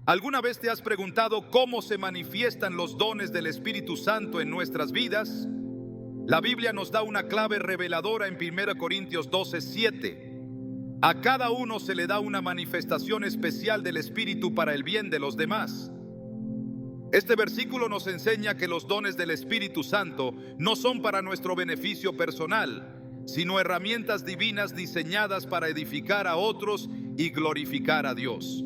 ¿Alguna vez te has preguntado cómo se manifiestan los dones del Espíritu Santo en nuestras vidas? La Biblia nos da una clave reveladora en 1 Corintios 12:7. A cada uno se le da una manifestación especial del Espíritu para el bien de los demás. Este versículo nos enseña que los dones del Espíritu Santo no son para nuestro beneficio personal, sino herramientas divinas diseñadas para edificar a otros y glorificar a Dios.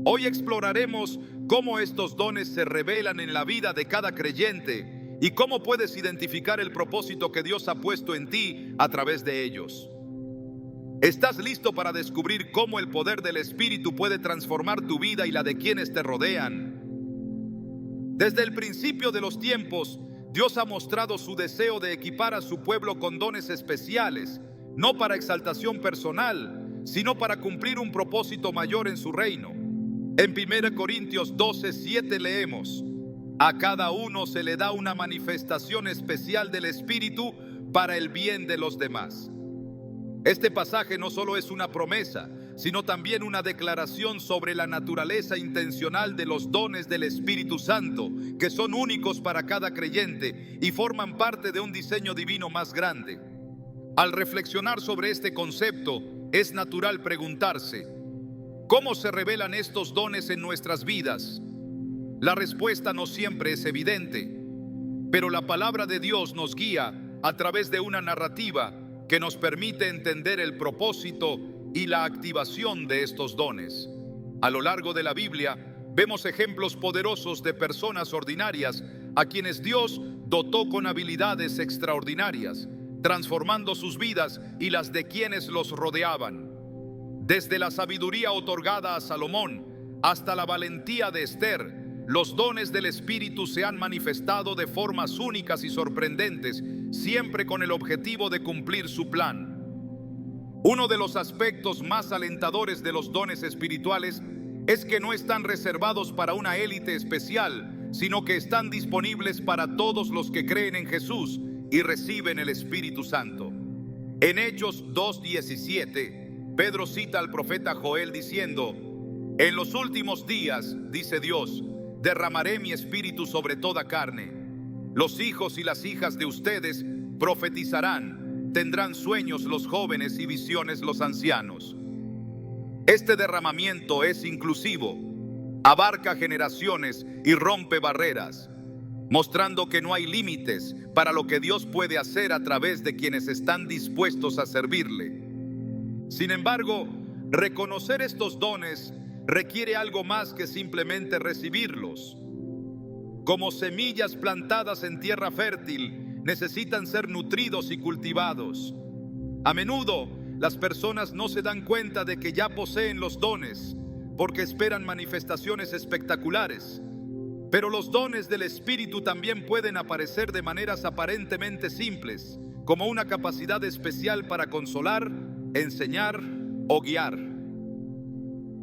Hoy exploraremos cómo estos dones se revelan en la vida de cada creyente y cómo puedes identificar el propósito que Dios ha puesto en ti a través de ellos. ¿Estás listo para descubrir cómo el poder del Espíritu puede transformar tu vida y la de quienes te rodean? Desde el principio de los tiempos, Dios ha mostrado su deseo de equipar a su pueblo con dones especiales, no para exaltación personal, sino para cumplir un propósito mayor en su reino. En 1 Corintios 12:7 leemos: a cada uno se le da una manifestación especial del Espíritu para el bien de los demás. Este pasaje no solo es una promesa, sino también una declaración sobre la naturaleza intencional de los dones del Espíritu Santo, que son únicos para cada creyente y forman parte de un diseño divino más grande. Al reflexionar sobre este concepto, es natural preguntarse: ¿cómo se revelan estos dones en nuestras vidas? La respuesta no siempre es evidente, pero la palabra de Dios nos guía a través de una narrativa que nos permite entender el propósito y la activación de estos dones. A lo largo de la Biblia vemos ejemplos poderosos de personas ordinarias a quienes Dios dotó con habilidades extraordinarias, transformando sus vidas y las de quienes los rodeaban. Desde la sabiduría otorgada a Salomón hasta la valentía de Esther, los dones del Espíritu se han manifestado de formas únicas y sorprendentes, siempre con el objetivo de cumplir su plan. Uno de los aspectos más alentadores de los dones espirituales es que no están reservados para una élite especial, sino que están disponibles para todos los que creen en Jesús y reciben el Espíritu Santo. En Hechos 2:17, Pedro cita al profeta Joel diciendo: en los últimos días, dice Dios, derramaré mi espíritu sobre toda carne. Los hijos y las hijas de ustedes profetizarán, tendrán sueños los jóvenes y visiones los ancianos. Este derramamiento es inclusivo, abarca generaciones y rompe barreras, mostrando que no hay límites para lo que Dios puede hacer a través de quienes están dispuestos a servirle. Sin embargo, reconocer estos dones requiere algo más que simplemente recibirlos. Como semillas plantadas en tierra fértil, necesitan ser nutridos y cultivados. A menudo, las personas no se dan cuenta de que ya poseen los dones, porque esperan manifestaciones espectaculares. Pero los dones del Espíritu también pueden aparecer de maneras aparentemente simples, como una capacidad especial para consolar, enseñar o guiar.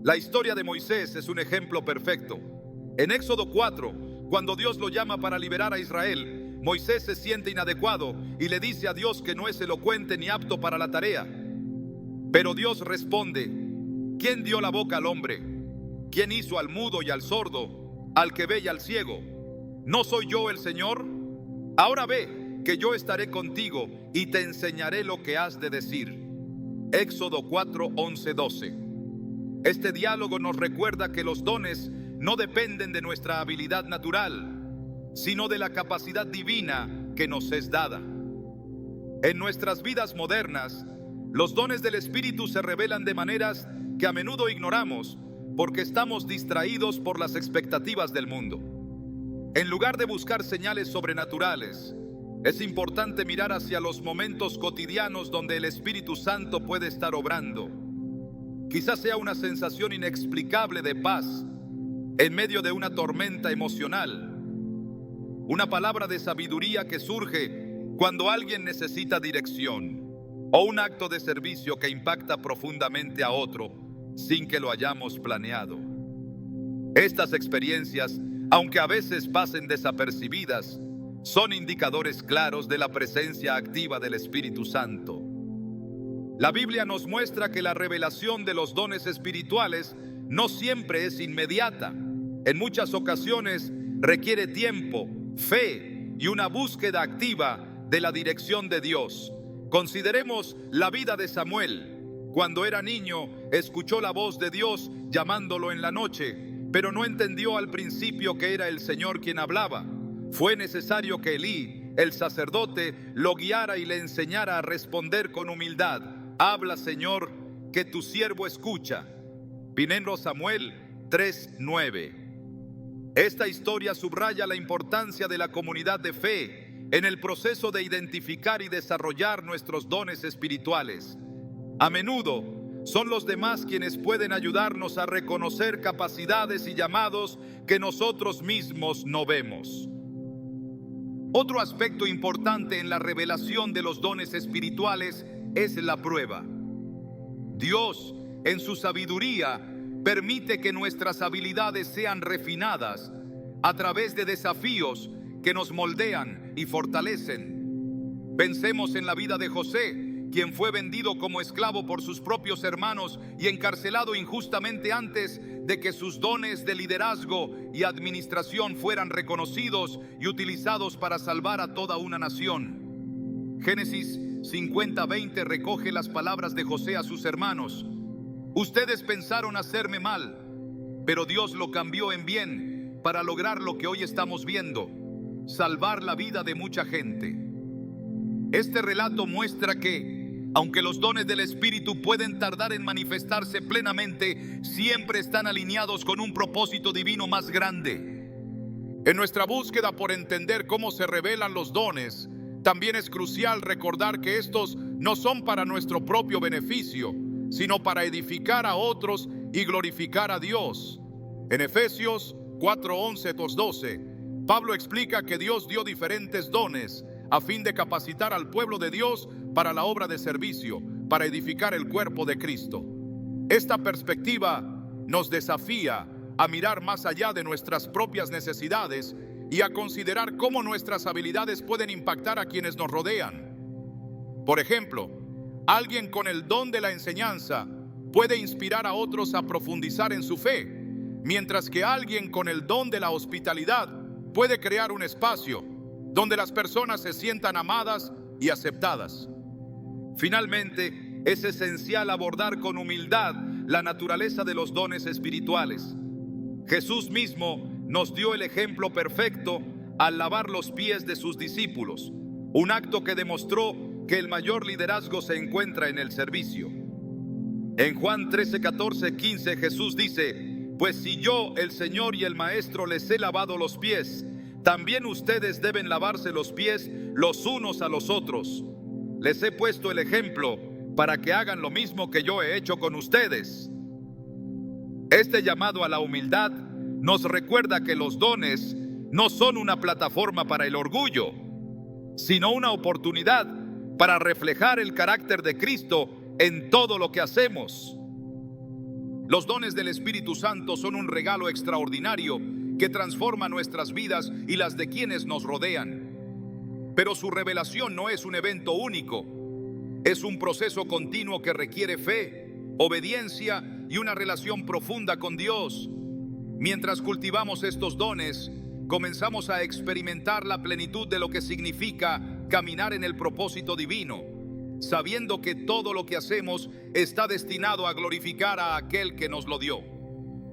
La historia de Moisés es un ejemplo perfecto. En Éxodo 4, cuando Dios lo llama para liberar a Israel, Moisés se siente inadecuado y le dice a Dios que no es elocuente ni apto para la tarea. Pero Dios responde: ¿quién dio la boca al hombre? ¿Quién hizo al mudo y al sordo, al que ve y al ciego? ¿No soy yo el Señor? Ahora ve que yo estaré contigo y te enseñaré lo que has de decir. Éxodo 4, 11, 12. Este diálogo nos recuerda que los dones no dependen de nuestra habilidad natural, sino de la capacidad divina que nos es dada. En nuestras vidas modernas, los dones del Espíritu se revelan de maneras que a menudo ignoramos porque estamos distraídos por las expectativas del mundo. En lugar de buscar señales sobrenaturales, es importante mirar hacia los momentos cotidianos donde el Espíritu Santo puede estar obrando. Quizás sea una sensación inexplicable de paz en medio de una tormenta emocional, una palabra de sabiduría que surge cuando alguien necesita dirección, o un acto de servicio que impacta profundamente a otro sin que lo hayamos planeado. Estas experiencias, aunque a veces pasen desapercibidas, son indicadores claros de la presencia activa del Espíritu Santo. La Biblia nos muestra que la revelación de los dones espirituales no siempre es inmediata. En muchas ocasiones requiere tiempo, fe y una búsqueda activa de la dirección de Dios. Consideremos la vida de Samuel. Cuando era niño, escuchó la voz de Dios llamándolo en la noche, pero no entendió al principio que era el Señor quien hablaba. Fue necesario que Elí, el sacerdote, lo guiara y le enseñara a responder con humildad. Habla, Señor, que tu siervo escucha. Primero Samuel 3:9. Esta historia subraya la importancia de la comunidad de fe en el proceso de identificar y desarrollar nuestros dones espirituales. A menudo son los demás quienes pueden ayudarnos a reconocer capacidades y llamados que nosotros mismos no vemos. Otro aspecto importante en la revelación de los dones espirituales es la prueba. Dios, en su sabiduría, permite que nuestras habilidades sean refinadas a través de desafíos que nos moldean y fortalecen. Pensemos en la vida de José, quien fue vendido como esclavo por sus propios hermanos y encarcelado injustamente antes de que sus dones de liderazgo y administración fueran reconocidos y utilizados para salvar a toda una nación. Génesis 50:20 recoge las palabras de José a sus hermanos. Ustedes pensaron hacerme mal, pero Dios lo cambió en bien para lograr lo que hoy estamos viendo: salvar la vida de mucha gente. Este relato muestra que, aunque los dones del Espíritu pueden tardar en manifestarse plenamente, siempre están alineados con un propósito divino más grande. En nuestra búsqueda por entender cómo se revelan los dones, también es crucial recordar que estos no son para nuestro propio beneficio, sino para edificar a otros y glorificar a Dios. En Efesios 4:11-12, Pablo explica que Dios dio diferentes dones a fin de capacitar al pueblo de Dios para la obra de servicio, para edificar el cuerpo de Cristo. Esta perspectiva nos desafía a mirar más allá de nuestras propias necesidades y a considerar cómo nuestras habilidades pueden impactar a quienes nos rodean. Por ejemplo, alguien con el don de la enseñanza puede inspirar a otros a profundizar en su fe, mientras que alguien con el don de la hospitalidad puede crear un espacio donde las personas se sientan amadas y aceptadas. Finalmente, es esencial abordar con humildad la naturaleza de los dones espirituales. Jesús mismo nos dio el ejemplo perfecto al lavar los pies de sus discípulos, un acto que demostró que el mayor liderazgo se encuentra en el servicio. En Juan 13:14-15 Jesús dice: pues si yo, el Señor y el Maestro, les he lavado los pies, también ustedes deben lavarse los pies los unos a los otros. Les he puesto el ejemplo para que hagan lo mismo que yo he hecho con ustedes. Este llamado a la humildad nos recuerda que los dones no son una plataforma para el orgullo, sino una oportunidad para reflejar el carácter de Cristo en todo lo que hacemos. Los dones del Espíritu Santo son un regalo extraordinario que transforma nuestras vidas y las de quienes nos rodean. Pero su revelación no es un evento único, es un proceso continuo que requiere fe, obediencia y una relación profunda con Dios. Mientras cultivamos estos dones, comenzamos a experimentar la plenitud de lo que significa caminar en el propósito divino, sabiendo que todo lo que hacemos está destinado a glorificar a aquel que nos lo dio.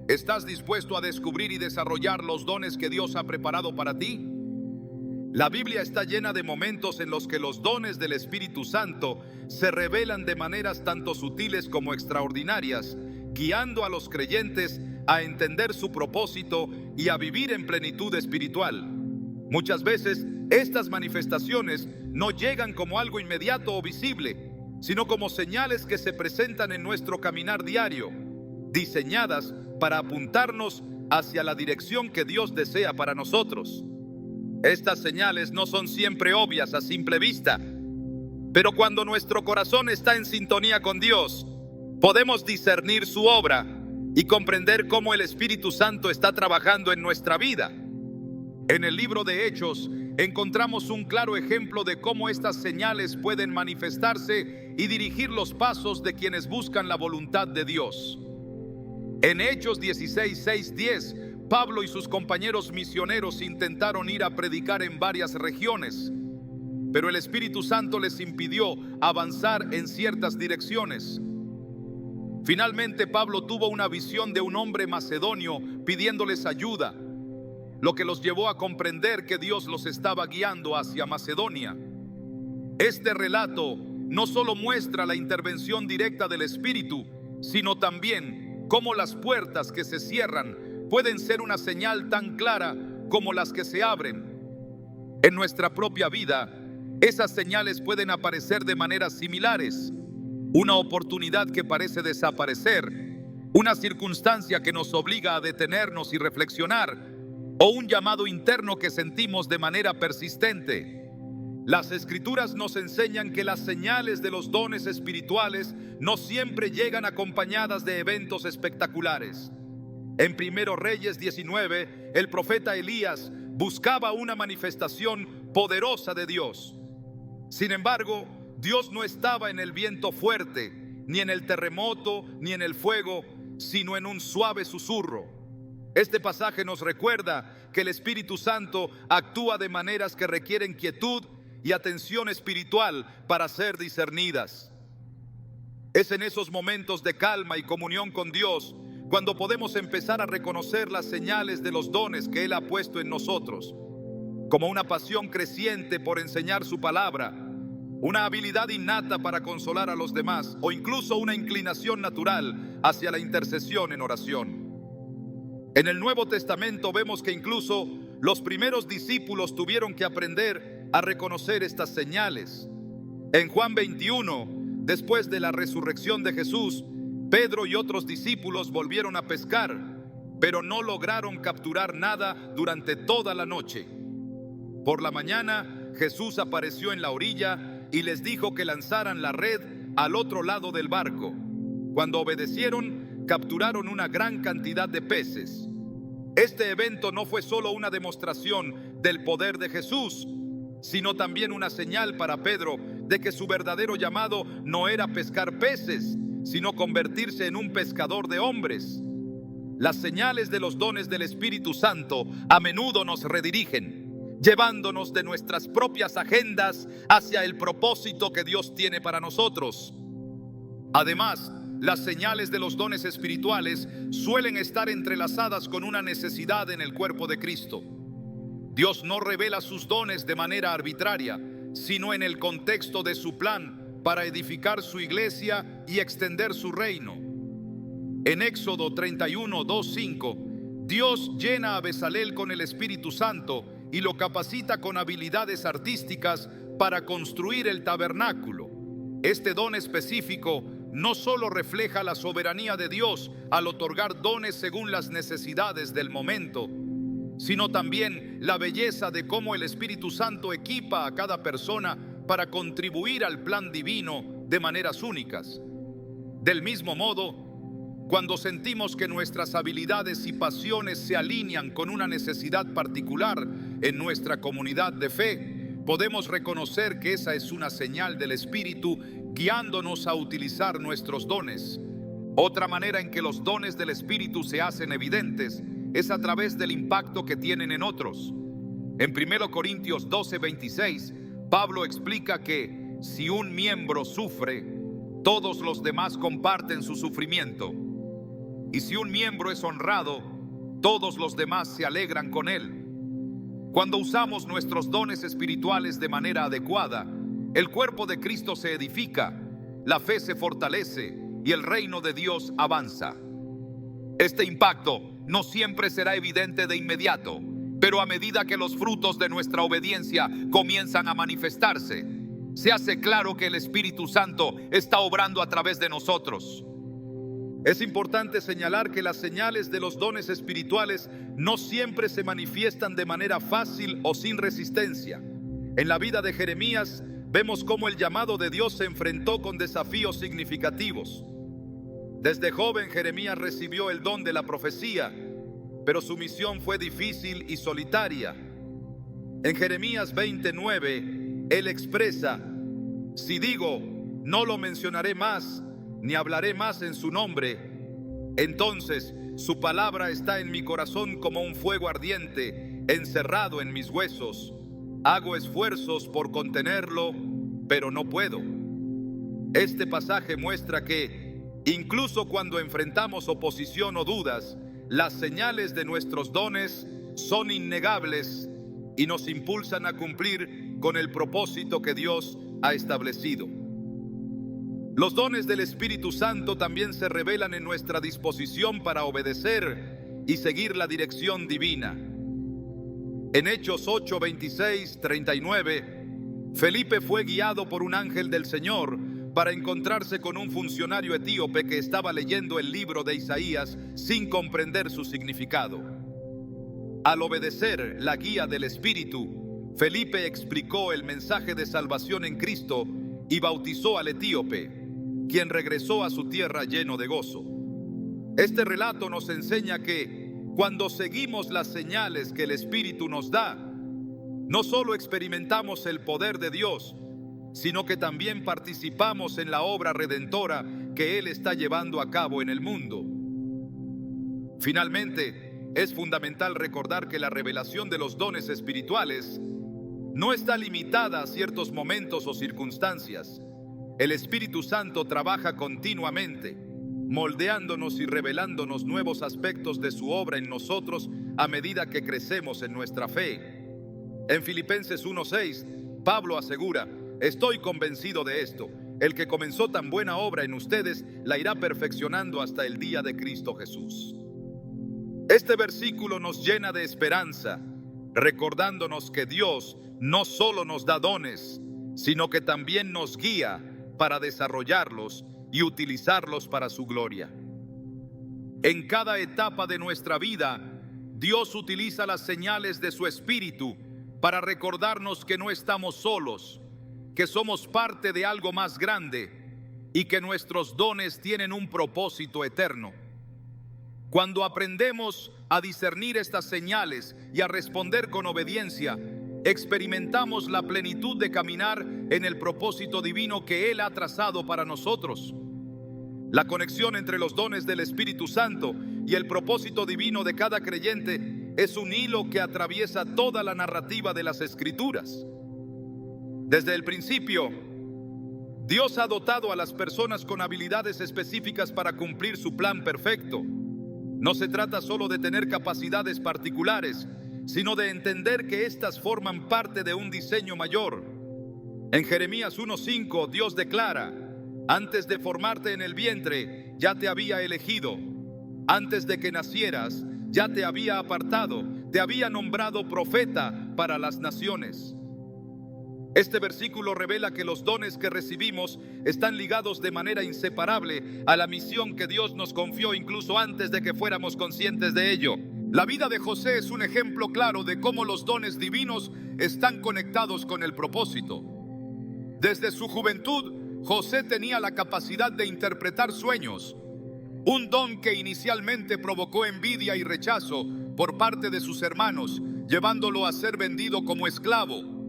¿Estás dispuesto a descubrir y desarrollar los dones que Dios ha preparado para ti? La Biblia está llena de momentos en los que los dones del Espíritu Santo se revelan de maneras tanto sutiles como extraordinarias, guiando a los creyentes a entender su propósito y a vivir en plenitud espiritual. Muchas veces estas manifestaciones no llegan como algo inmediato o visible, sino como señales que se presentan en nuestro caminar diario, diseñadas para apuntarnos hacia la dirección que Dios desea para nosotros. Estas señales no son siempre obvias a simple vista, pero cuando nuestro corazón está en sintonía con Dios, podemos discernir su obra y comprender cómo el Espíritu Santo está trabajando en nuestra vida. En el libro de Hechos encontramos un claro ejemplo de cómo estas señales pueden manifestarse y dirigir los pasos de quienes buscan la voluntad de Dios. En Hechos 16, 6, 10, Pablo y sus compañeros misioneros intentaron ir a predicar en varias regiones, pero el Espíritu Santo les impidió avanzar en ciertas direcciones. Finalmente, Pablo tuvo una visión de un hombre macedonio pidiéndoles ayuda, lo que los llevó a comprender que Dios los estaba guiando hacia Macedonia. Este relato no solo muestra la intervención directa del Espíritu, sino también cómo las puertas que se cierran pueden ser una señal tan clara como las que se abren. En nuestra propia vida, esas señales pueden aparecer de maneras similares. Una oportunidad que parece desaparecer, una circunstancia que nos obliga a detenernos y reflexionar, o un llamado interno que sentimos de manera persistente. Las Escrituras nos enseñan que las señales de los dones espirituales no siempre llegan acompañadas de eventos espectaculares. En 1 Reyes 19, el profeta Elías buscaba una manifestación poderosa de Dios. Sin embargo, Dios no estaba en el viento fuerte, ni en el terremoto, ni en el fuego, sino en un suave susurro. Este pasaje nos recuerda que el Espíritu Santo actúa de maneras que requieren quietud y atención espiritual para ser discernidas. Es en esos momentos de calma y comunión con Dios cuando podemos empezar a reconocer las señales de los dones que Él ha puesto en nosotros, como una pasión creciente por enseñar su palabra, una habilidad innata para consolar a los demás, o incluso una inclinación natural hacia la intercesión en oración. En el Nuevo Testamento vemos que incluso los primeros discípulos tuvieron que aprender a reconocer estas señales. En Juan 21, después de la resurrección de Jesús, Pedro y otros discípulos volvieron a pescar, pero no lograron capturar nada durante toda la noche. Por la mañana, Jesús apareció en la orilla y les dijo que lanzaran la red al otro lado del barco. Cuando obedecieron, capturaron una gran cantidad de peces. Este evento no fue solo una demostración del poder de Jesús, sino también una señal para Pedro de que su verdadero llamado no era pescar peces, sino convertirse en un pescador de hombres. Las señales de los dones del Espíritu Santo a menudo nos redirigen, llevándonos de nuestras propias agendas hacia el propósito que Dios tiene para nosotros. Además, las señales de los dones espirituales suelen estar entrelazadas con una necesidad en el cuerpo de Cristo. Dios no revela sus dones de manera arbitraria, sino en el contexto de su plan para edificar su iglesia y extender su reino. En Éxodo 31, 2, 5, Dios llena a Bezalel con el Espíritu Santo y lo capacita con habilidades artísticas para construir el tabernáculo. Este don específico no solo refleja la soberanía de Dios al otorgar dones según las necesidades del momento, sino también la belleza de cómo el Espíritu Santo equipa a cada persona para contribuir al plan divino de maneras únicas. Del mismo modo, cuando sentimos que nuestras habilidades y pasiones se alinean con una necesidad particular en nuestra comunidad de fe, podemos reconocer que esa es una señal del Espíritu guiándonos a utilizar nuestros dones. Otra manera en que los dones del Espíritu se hacen evidentes es a través del impacto que tienen en otros. En 1 Corintios 12, 26, Pablo explica que si un miembro sufre, todos los demás comparten su sufrimiento. Y si un miembro es honrado, todos los demás se alegran con él. Cuando usamos nuestros dones espirituales de manera adecuada, el cuerpo de Cristo se edifica, la fe se fortalece y el reino de Dios avanza. Este impacto no siempre será evidente de inmediato, pero a medida que los frutos de nuestra obediencia comienzan a manifestarse, se hace claro que el Espíritu Santo está obrando a través de nosotros. Es importante señalar que las señales de los dones espirituales no siempre se manifiestan de manera fácil o sin resistencia. En la vida de Jeremías vemos cómo el llamado de Dios se enfrentó con desafíos significativos. Desde joven Jeremías recibió el don de la profecía, pero su misión fue difícil y solitaria. En Jeremías 29, él expresa: si digo, no lo mencionaré más, ni hablaré más en su nombre, Entonces su palabra está en mi corazón como un fuego ardiente, encerrado en mis huesos. Hago esfuerzos por contenerlo, pero no puedo. Este pasaje muestra que, incluso cuando enfrentamos oposición o dudas, las señales de nuestros dones son innegables y nos impulsan a cumplir con el propósito que Dios ha establecido. Los dones del Espíritu Santo también se revelan en nuestra disposición para obedecer y seguir la dirección divina. En Hechos 8, 26, 39, Felipe fue guiado por un ángel del Señor para encontrarse con un funcionario etíope que estaba leyendo el libro de Isaías sin comprender su significado. Al obedecer la guía del Espíritu, Felipe explicó el mensaje de salvación en Cristo y bautizó al etíope, quien regresó a su tierra lleno de gozo. Este relato nos enseña que cuando seguimos las señales que el Espíritu nos da, no solo experimentamos el poder de Dios, sino que también participamos en la obra redentora que Él está llevando a cabo en el mundo. Finalmente, es fundamental recordar que la revelación de los dones espirituales no está limitada a ciertos momentos o circunstancias. El Espíritu Santo trabaja continuamente, moldeándonos y revelándonos nuevos aspectos de su obra en nosotros a medida que crecemos en nuestra fe. En Filipenses 1:6, Pablo asegura: estoy convencido de esto, el que comenzó tan buena obra en ustedes la irá perfeccionando hasta el día de Cristo Jesús. Este versículo nos llena de esperanza, recordándonos que Dios no solo nos da dones, sino que también nos guía para desarrollarlos y utilizarlos para su gloria. En cada etapa de nuestra vida, Dios utiliza las señales de su Espíritu para recordarnos que no estamos solos, que somos parte de algo más grande y que nuestros dones tienen un propósito eterno. Cuando aprendemos a discernir estas señales y a responder con obediencia, experimentamos la plenitud de caminar en el propósito divino que Él ha trazado para nosotros. La conexión entre los dones del Espíritu Santo y el propósito divino de cada creyente es un hilo que atraviesa toda la narrativa de las Escrituras. Desde el principio, Dios ha dotado a las personas con habilidades específicas para cumplir su plan perfecto. No se trata solo de tener capacidades particulares, sino de entender que éstas forman parte de un diseño mayor. En Jeremías 1:5, Dios declara: antes de formarte en el vientre, ya te había elegido. Antes de que nacieras, ya te había apartado. Te había nombrado profeta para las naciones. Este versículo revela que los dones que recibimos están ligados de manera inseparable a la misión que Dios nos confió incluso antes de que fuéramos conscientes de ello. La vida de José es un ejemplo claro de cómo los dones divinos están conectados con el propósito. Desde su juventud, José tenía la capacidad de interpretar sueños, un don que inicialmente provocó envidia y rechazo por parte de sus hermanos, llevándolo a ser vendido como esclavo.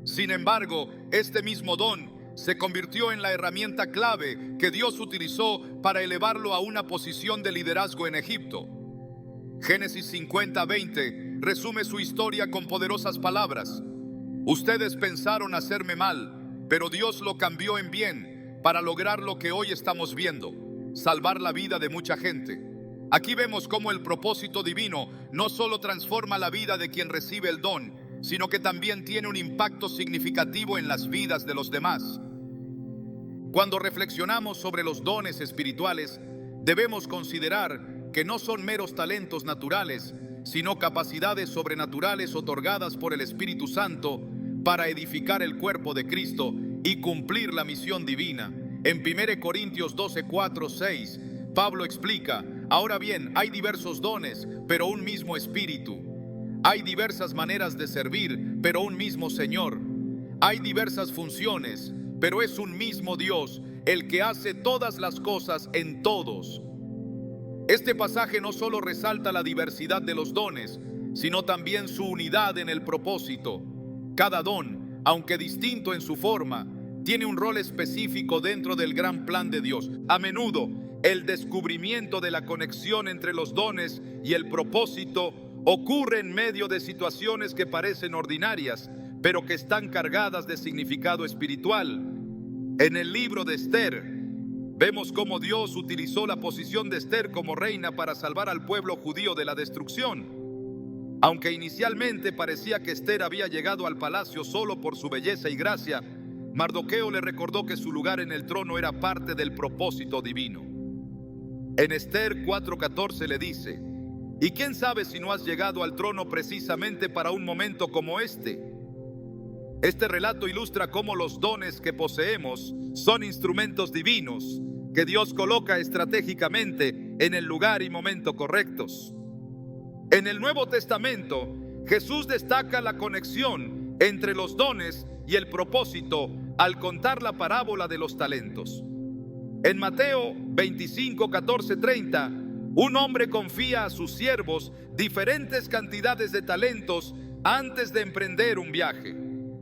Sin embargo, este mismo don se convirtió en la herramienta clave que Dios utilizó para elevarlo a una posición de liderazgo en Egipto. Génesis 50:20 resume su historia con poderosas palabras: ustedes pensaron hacerme mal, pero Dios lo cambió en bien para lograr lo que hoy estamos viendo, salvar la vida de mucha gente. Aquí vemos cómo el propósito divino no solo transforma la vida de quien recibe el don, sino que también tiene un impacto significativo en las vidas de los demás. Cuando reflexionamos sobre los dones espirituales, debemos considerar que no son meros talentos naturales, sino capacidades sobrenaturales otorgadas por el Espíritu Santo para edificar el cuerpo de Cristo y cumplir la misión divina. En 1 Corintios 12:4-6, Pablo explica: ahora bien, hay diversos dones, pero un mismo Espíritu. Hay diversas maneras de servir, pero un mismo Señor. Hay diversas funciones, pero es un mismo Dios, el que hace todas las cosas en todos. Este pasaje no solo resalta la diversidad de los dones, sino también su unidad en el propósito. Cada don, aunque distinto en su forma, tiene un rol específico dentro del gran plan de Dios. A menudo, el descubrimiento de la conexión entre los dones y el propósito ocurre en medio de situaciones que parecen ordinarias, pero que están cargadas de significado espiritual. En el libro de Esther, vemos cómo Dios utilizó la posición de Esther como reina para salvar al pueblo judío de la destrucción. Aunque inicialmente parecía que Esther había llegado al palacio solo por su belleza y gracia, Mardoqueo le recordó que su lugar en el trono era parte del propósito divino. En Esther 4:14 le dice: ¿y quién sabe si no has llegado al trono precisamente para un momento como este? Este relato ilustra cómo los dones que poseemos son instrumentos divinos que Dios coloca estratégicamente en el lugar y momento correctos. En el Nuevo Testamento, Jesús destaca la conexión entre los dones y el propósito al contar la parábola de los talentos. En Mateo 25, 14, 30, un hombre confía a sus siervos diferentes cantidades de talentos antes de emprender un viaje.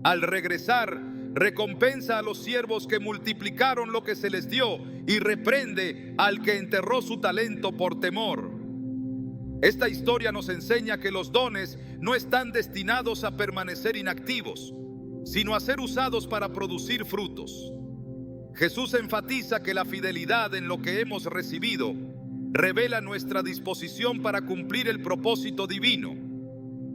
Al regresar, recompensa a los siervos que multiplicaron lo que se les dio y reprende al que enterró su talento por temor. Esta historia nos enseña que los dones no están destinados a permanecer inactivos, sino a ser usados para producir frutos. Jesús enfatiza que la fidelidad en lo que hemos recibido revela nuestra disposición para cumplir el propósito divino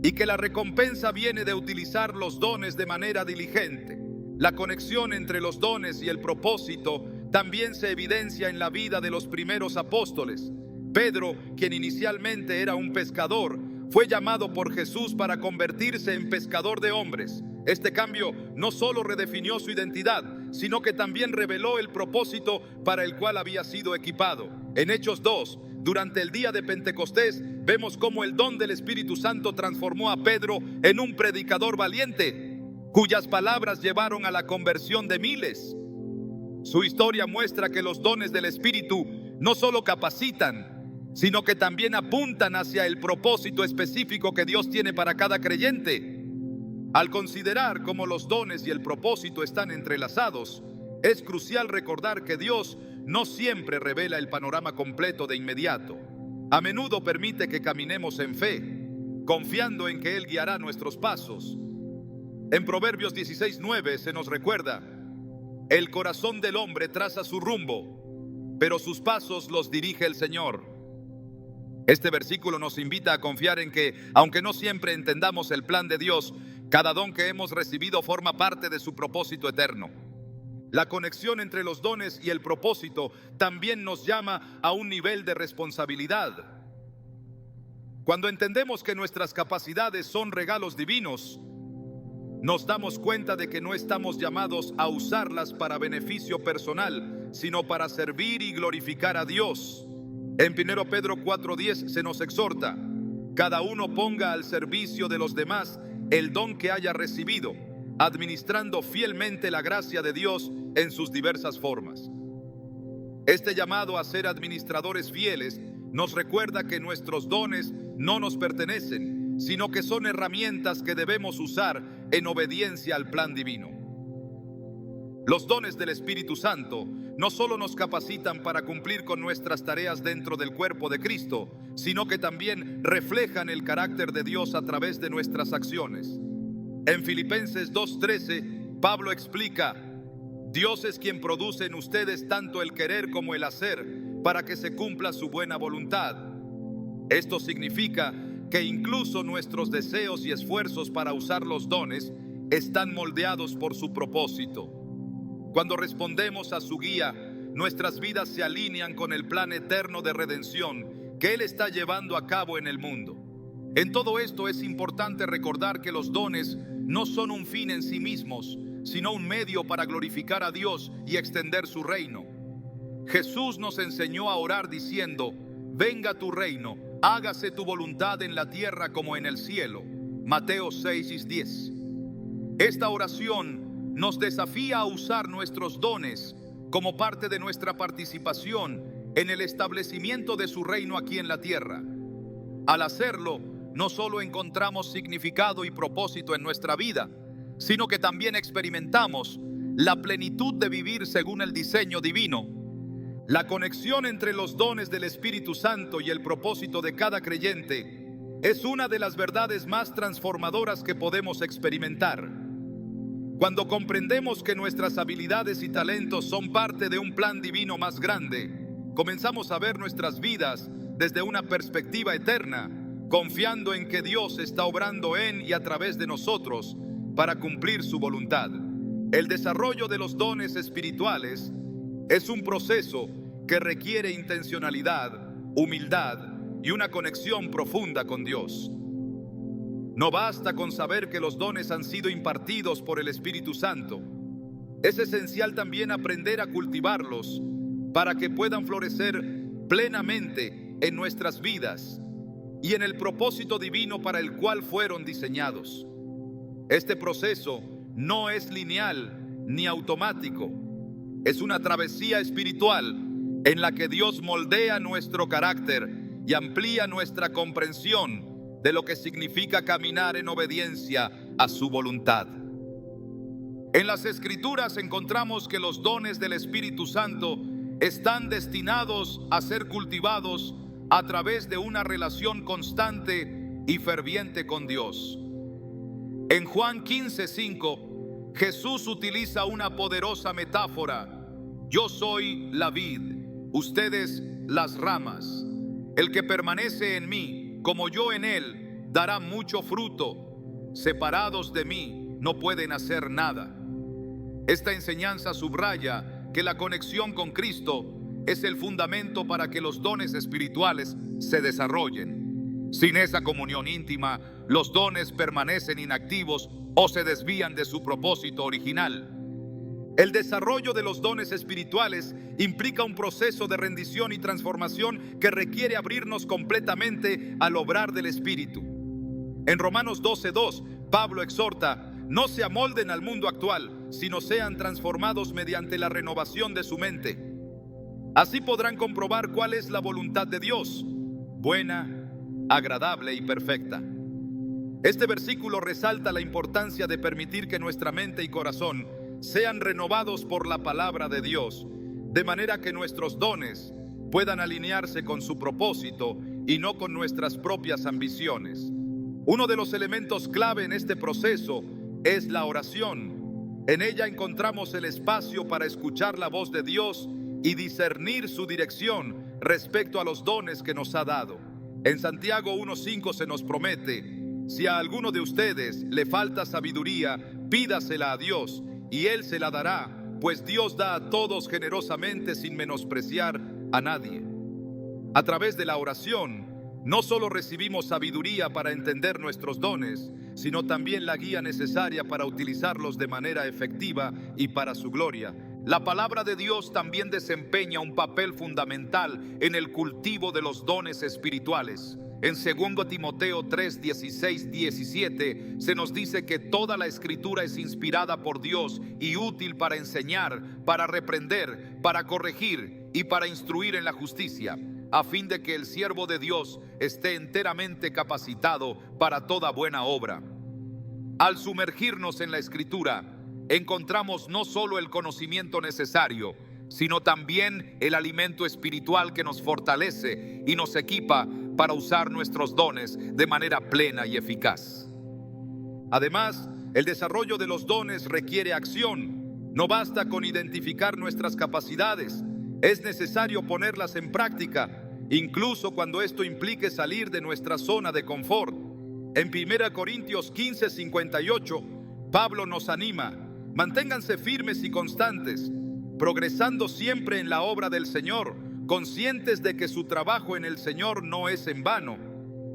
y que la recompensa viene de utilizar los dones de manera diligente. La conexión entre los dones y el propósito también se evidencia en la vida de los primeros apóstoles. Pedro, quien inicialmente era un pescador, fue llamado por Jesús para convertirse en pescador de hombres. Este cambio no solo redefinió su identidad, sino que también reveló el propósito para el cual había sido equipado. En Hechos 2, durante el día de Pentecostés, vemos cómo el don del Espíritu Santo transformó a Pedro en un predicador valiente, cuyas palabras llevaron a la conversión de miles. Su historia muestra que los dones del Espíritu no solo capacitan, sino que también apuntan hacia el propósito específico que Dios tiene para cada creyente. Al considerar cómo los dones y el propósito están entrelazados, es crucial recordar que Dios no siempre revela el panorama completo de inmediato. A menudo permite que caminemos en fe, confiando en que Él guiará nuestros pasos. En Proverbios 16:9 se nos recuerda: el corazón del hombre traza su rumbo, pero sus pasos los dirige el Señor. Este versículo nos invita a confiar en que, aunque no siempre entendamos el plan de Dios, cada don que hemos recibido forma parte de su propósito eterno. La conexión entre los dones y el propósito también nos llama a un nivel de responsabilidad. Cuando entendemos que nuestras capacidades son regalos divinos, nos damos cuenta de que no estamos llamados a usarlas para beneficio personal, sino para servir y glorificar a Dios. En 1 Pedro 4:10 se nos exhorta: cada uno ponga al servicio de los demás el don que haya recibido, administrando fielmente la gracia de Dios en sus diversas formas. Este llamado a ser administradores fieles nos recuerda que nuestros dones no nos pertenecen, sino que son herramientas que debemos usar en obediencia al plan divino. Los dones del Espíritu Santo no solo nos capacitan para cumplir con nuestras tareas dentro del cuerpo de Cristo, sino que también reflejan el carácter de Dios a través de nuestras acciones. En Filipenses 2:13, Pablo explica: Dios es quien produce en ustedes tanto el querer como el hacer, para que se cumpla su buena voluntad. Esto significa que incluso nuestros deseos y esfuerzos para usar los dones están moldeados por su propósito. Cuando respondemos a su guía, nuestras vidas se alinean con el plan eterno de redención que Él está llevando a cabo en el mundo. En todo esto es importante recordar que los dones no son un fin en sí mismos, sino un medio para glorificar a Dios y extender su reino. Jesús nos enseñó a orar diciendo: venga tu reino, hágase tu voluntad en la tierra como en el cielo. Mateo 6:10. Esta oración nos desafía a usar nuestros dones como parte de nuestra participación en el establecimiento de su reino aquí en la tierra. Al hacerlo, no solo encontramos significado y propósito en nuestra vida, sino que también experimentamos la plenitud de vivir según el diseño divino. La conexión entre los dones del Espíritu Santo y el propósito de cada creyente es una de las verdades más transformadoras que podemos experimentar. Cuando comprendemos que nuestras habilidades y talentos son parte de un plan divino más grande, comenzamos a ver nuestras vidas desde una perspectiva eterna, confiando en que Dios está obrando en y a través de nosotros para cumplir su voluntad. El desarrollo de los dones espirituales es un proceso que requiere intencionalidad, humildad y una conexión profunda con Dios. No basta con saber que los dones han sido impartidos por el Espíritu Santo. Es esencial también aprender a cultivarlos para que puedan florecer plenamente en nuestras vidas y en el propósito divino para el cual fueron diseñados. Este proceso no es lineal ni automático. Es una travesía espiritual en la que Dios moldea nuestro carácter y amplía nuestra comprensión de lo que significa caminar en obediencia a su voluntad. En las Escrituras encontramos que los dones del Espíritu Santo están destinados a ser cultivados a través de una relación constante y ferviente con Dios. En Juan 15:5, Jesús utiliza una poderosa metáfora: yo soy la vid, ustedes las ramas. El que permanece en mí, como yo en él, dará mucho fruto. Separados de mí, no pueden hacer nada. Esta enseñanza subraya que la conexión con Cristo es el fundamento para que los dones espirituales se desarrollen. Sin esa comunión íntima, los dones permanecen inactivos o se desvían de su propósito original. El desarrollo de los dones espirituales implica un proceso de rendición y transformación que requiere abrirnos completamente al obrar del Espíritu. En Romanos 12:2, Pablo exhorta: no se amolden al mundo actual, sino sean transformados mediante la renovación de su mente. Así podrán comprobar cuál es la voluntad de Dios, buena, agradable y perfecta. Este versículo resalta la importancia de permitir que nuestra mente y corazón sean renovados por la palabra de Dios, de manera que nuestros dones puedan alinearse con su propósito y no con nuestras propias ambiciones. Uno de los elementos clave en este proceso es la oración. En ella encontramos el espacio para escuchar la voz de Dios y discernir su dirección respecto a los dones que nos ha dado. En Santiago 1:5 se nos promete: si a alguno de ustedes le falta sabiduría, pídasela a Dios y Él se la dará, pues Dios da a todos generosamente sin menospreciar a nadie. A través de la oración, no solo recibimos sabiduría para entender nuestros dones, sino también la guía necesaria para utilizarlos de manera efectiva y para su gloria. La palabra de Dios también desempeña un papel fundamental en el cultivo de los dones espirituales. En 2 Timoteo 3:16-17 se nos dice que toda la Escritura es inspirada por Dios y útil para enseñar, para reprender, para corregir y para instruir en la justicia, a fin de que el siervo de Dios esté enteramente capacitado para toda buena obra. Al sumergirnos en la Escritura, encontramos no solo el conocimiento necesario, sino también el alimento espiritual que nos fortalece y nos equipa para usar nuestros dones de manera plena y eficaz. Además, el desarrollo de los dones requiere acción. No basta con identificar nuestras capacidades, es necesario ponerlas en práctica, incluso cuando esto implique salir de nuestra zona de confort. En 1 Corintios 15:58, Pablo nos anima: manténganse firmes y constantes, progresando siempre en la obra del Señor, conscientes de que su trabajo en el Señor no es en vano.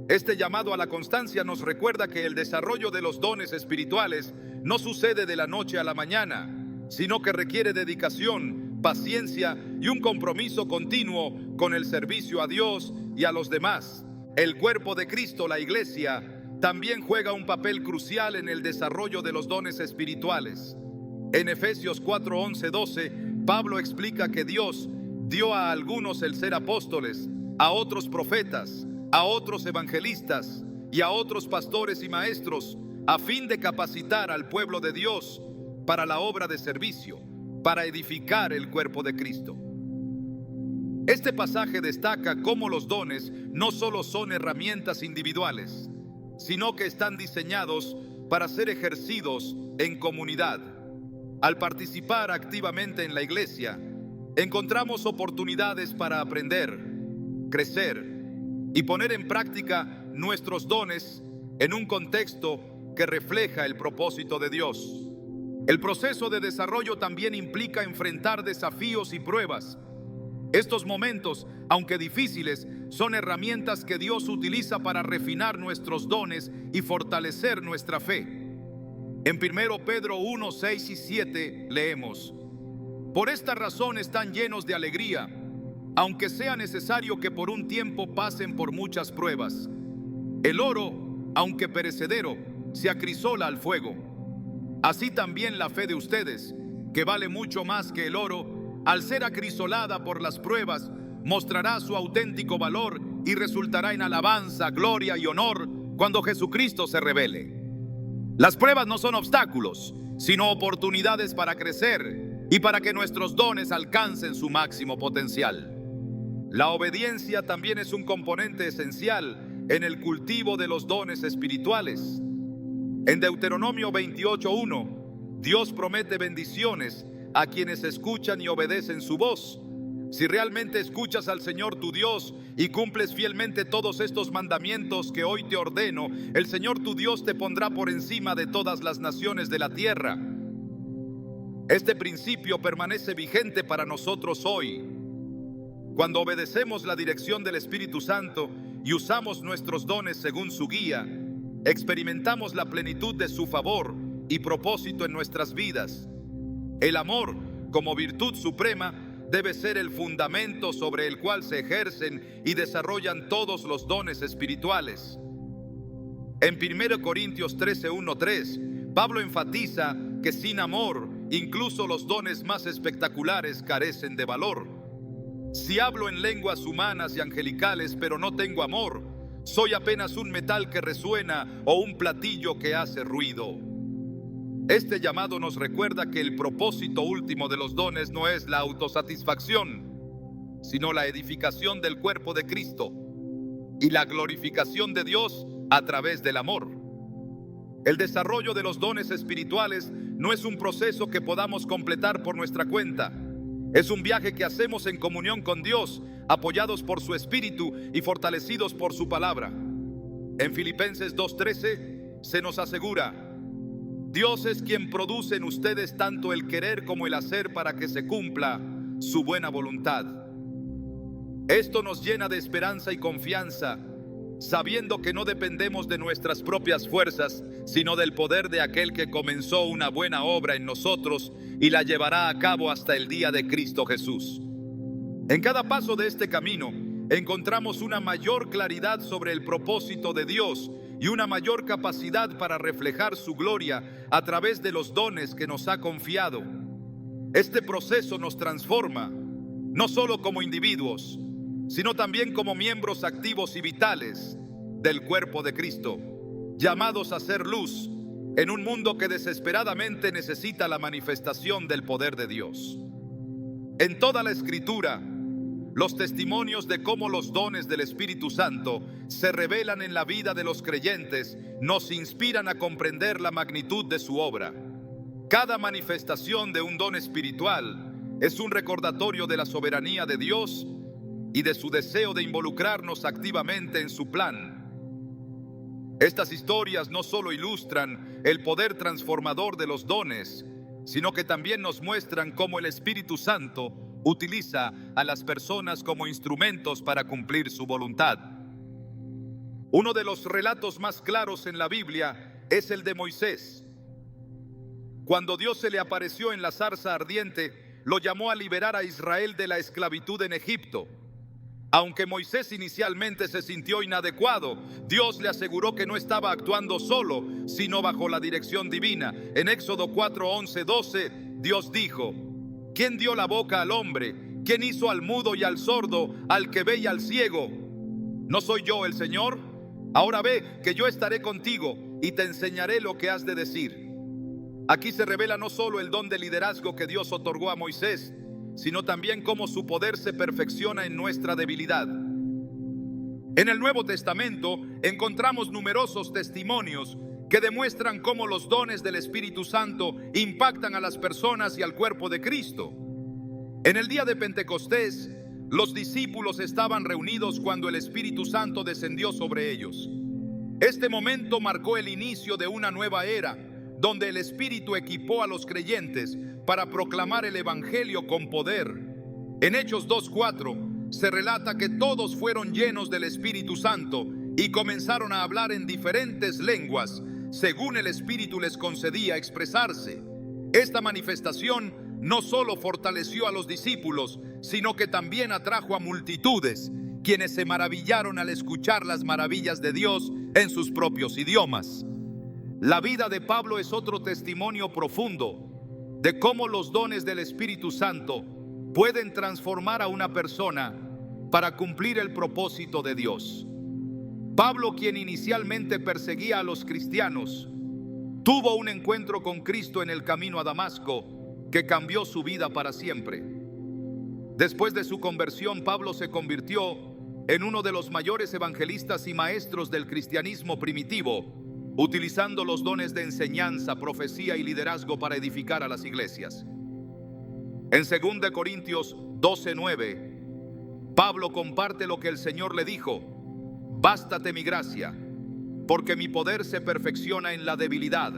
Este llamado a la constancia nos recuerda que el desarrollo de los dones espirituales no sucede de la noche a la mañana, sino que requiere dedicación, paciencia y un compromiso continuo con el servicio a Dios y a los demás. El cuerpo de Cristo, la Iglesia, también juega un papel crucial en el desarrollo de los dones espirituales. En Efesios 4:11-12, Pablo explica que Dios dio a algunos el ser apóstoles, a otros profetas, a otros evangelistas y a otros pastores y maestros, a fin de capacitar al pueblo de Dios para la obra de servicio, para edificar el cuerpo de Cristo. Este pasaje destaca cómo los dones no solo son herramientas individuales, sino que están diseñados para ser ejercidos en comunidad. Al participar activamente en la iglesia, encontramos oportunidades para aprender, crecer y poner en práctica nuestros dones en un contexto que refleja el propósito de Dios. El proceso de desarrollo también implica enfrentar desafíos y pruebas. Estos momentos, aunque difíciles, son herramientas que Dios utiliza para refinar nuestros dones y fortalecer nuestra fe. En 1 Pedro 1, 6 y 7 leemos: Por esta razón están llenos de alegría, aunque sea necesario que por un tiempo pasen por muchas pruebas. El oro, aunque perecedero, se acrisola al fuego. Así también la fe de ustedes, que vale mucho más que el oro, al ser acrisolada por las pruebas, mostrará su auténtico valor y resultará en alabanza, gloria y honor cuando Jesucristo se revele. Las pruebas no son obstáculos, sino oportunidades para crecer y para que nuestros dones alcancen su máximo potencial. La obediencia también es un componente esencial en el cultivo de los dones espirituales. En Deuteronomio 28:1, Dios promete bendiciones a quienes escuchan y obedecen su voz. Si realmente escuchas al Señor tu Dios y cumples fielmente todos estos mandamientos que hoy te ordeno, el Señor tu Dios te pondrá por encima de todas las naciones de la tierra. Este principio permanece vigente para nosotros hoy. Cuando obedecemos la dirección del Espíritu Santo y usamos nuestros dones según su guía, experimentamos la plenitud de su favor y propósito en nuestras vidas. El amor, como virtud suprema, debe ser el fundamento sobre el cual se ejercen y desarrollan todos los dones espirituales. En 1 Corintios 13:1-3, Pablo enfatiza que sin amor, incluso los dones más espectaculares carecen de valor. Si hablo en lenguas humanas y angelicales, pero no tengo amor, soy apenas un metal que resuena o un platillo que hace ruido. Este llamado nos recuerda que el propósito último de los dones no es la autosatisfacción, sino la edificación del cuerpo de Cristo y la glorificación de Dios a través del amor. El desarrollo de los dones espirituales no es un proceso que podamos completar por nuestra cuenta. Es un viaje que hacemos en comunión con Dios, apoyados por su Espíritu y fortalecidos por su palabra. En Filipenses 2:13 se nos asegura: Dios es quien produce en ustedes tanto el querer como el hacer para que se cumpla su buena voluntad. Esto nos llena de esperanza y confianza, sabiendo que no dependemos de nuestras propias fuerzas, sino del poder de aquel que comenzó una buena obra en nosotros y la llevará a cabo hasta el día de Cristo Jesús. En cada paso de este camino encontramos una mayor claridad sobre el propósito de Dios y una mayor capacidad para reflejar su gloria a través de los dones que nos ha confiado. Este proceso nos transforma, no solo como individuos, sino también como miembros activos y vitales del cuerpo de Cristo, llamados a ser luz en un mundo que desesperadamente necesita la manifestación del poder de Dios. En toda la Escritura, los testimonios de cómo los dones del Espíritu Santo se revelan en la vida de los creyentes nos inspiran a comprender la magnitud de su obra. Cada manifestación de un don espiritual es un recordatorio de la soberanía de Dios y de su deseo de involucrarnos activamente en su plan. Estas historias no solo ilustran el poder transformador de los dones, sino que también nos muestran cómo el Espíritu Santo utiliza a las personas como instrumentos para cumplir su voluntad. Uno de los relatos más claros en la Biblia es el de Moisés. Cuando Dios se le apareció en la zarza ardiente, lo llamó a liberar a Israel de la esclavitud en Egipto. Aunque Moisés inicialmente se sintió inadecuado, Dios le aseguró que no estaba actuando solo, sino bajo la dirección divina. En Éxodo 4, 11, 12, Dios dijo: ¿Quién dio la boca al hombre? ¿Quién hizo al mudo y al sordo, al que ve y al ciego? ¿No soy yo el Señor? Ahora ve que yo estaré contigo y te enseñaré lo que has de decir. Aquí se revela no solo el don de liderazgo que Dios otorgó a Moisés, sino también cómo su poder se perfecciona en nuestra debilidad. En el Nuevo Testamento encontramos numerosos testimonios que demuestran cómo los dones del Espíritu Santo impactan a las personas y al cuerpo de Cristo. En el día de Pentecostés, los discípulos estaban reunidos cuando el Espíritu Santo descendió sobre ellos. Este momento marcó el inicio de una nueva era, donde el Espíritu equipó a los creyentes para proclamar el Evangelio con poder. En Hechos 2:4 se relata que todos fueron llenos del Espíritu Santo y comenzaron a hablar en diferentes lenguas, según el Espíritu les concedía expresarse. Esta manifestación no solo fortaleció a los discípulos, sino que también atrajo a multitudes, quienes se maravillaron al escuchar las maravillas de Dios en sus propios idiomas. La vida de Pablo es otro testimonio profundo de cómo los dones del Espíritu Santo pueden transformar a una persona para cumplir el propósito de Dios. Pablo, quien inicialmente perseguía a los cristianos, tuvo un encuentro con Cristo en el camino a Damasco que cambió su vida para siempre. Después de su conversión, Pablo se convirtió en uno de los mayores evangelistas y maestros del cristianismo primitivo, utilizando los dones de enseñanza, profecía y liderazgo para edificar a las iglesias. En 2 Corintios 12:9, Pablo comparte lo que el Señor le dijo: bástate mi gracia, porque mi poder se perfecciona en la debilidad.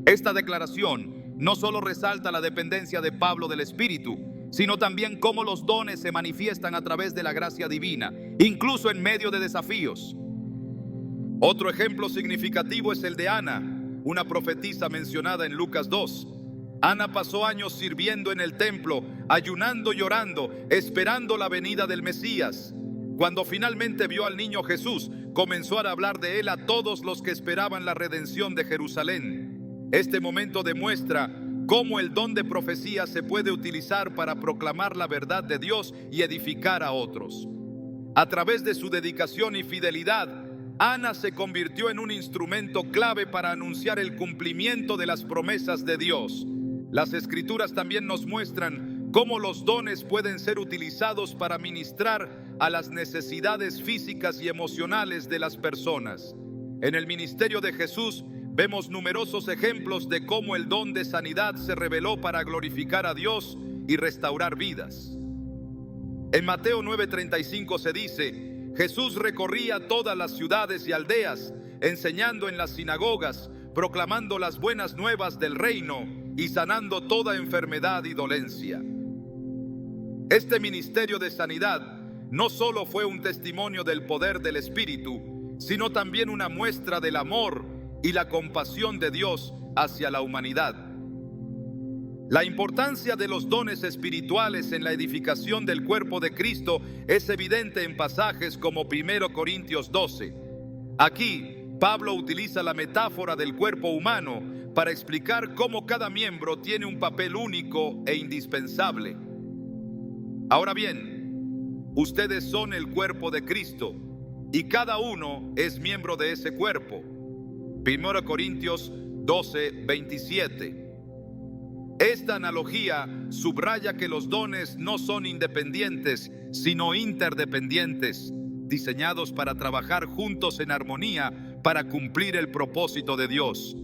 Esta declaración no solo resalta la dependencia de Pablo del Espíritu, sino también cómo los dones se manifiestan a través de la gracia divina, incluso en medio de desafíos. Otro ejemplo significativo es el de Ana, una profetisa mencionada en Lucas 2. Ana pasó años sirviendo en el templo, ayunando y orando, esperando la venida del Mesías. Cuando finalmente vio al niño Jesús, comenzó a hablar de él a todos los que esperaban la redención de Jerusalén. Este momento demuestra cómo el don de profecía se puede utilizar para proclamar la verdad de Dios y edificar a otros. A través de su dedicación y fidelidad, Ana se convirtió en un instrumento clave para anunciar el cumplimiento de las promesas de Dios. Las Escrituras también nos muestran cómo los dones pueden ser utilizados para ministrar a las necesidades físicas y emocionales de las personas. En el ministerio de Jesús vemos numerosos ejemplos de cómo el don de sanidad se reveló para glorificar a Dios y restaurar vidas. En Mateo 9:35 se dice: Jesús recorría todas las ciudades y aldeas, enseñando en las sinagogas, proclamando las buenas nuevas del reino y sanando toda enfermedad y dolencia. Este ministerio de sanidad no solo fue un testimonio del poder del Espíritu, sino también una muestra del amor y la compasión de Dios hacia la humanidad. La importancia de los dones espirituales en la edificación del cuerpo de Cristo es evidente en pasajes como 1 Corintios 12. Aquí, Pablo utiliza la metáfora del cuerpo humano para explicar cómo cada miembro tiene un papel único e indispensable. Ahora bien, ustedes son el cuerpo de Cristo y cada uno es miembro de ese cuerpo. 1 Corintios 12:27. Esta analogía subraya que los dones no son independientes, sino interdependientes, diseñados para trabajar juntos en armonía para cumplir el propósito de Dios.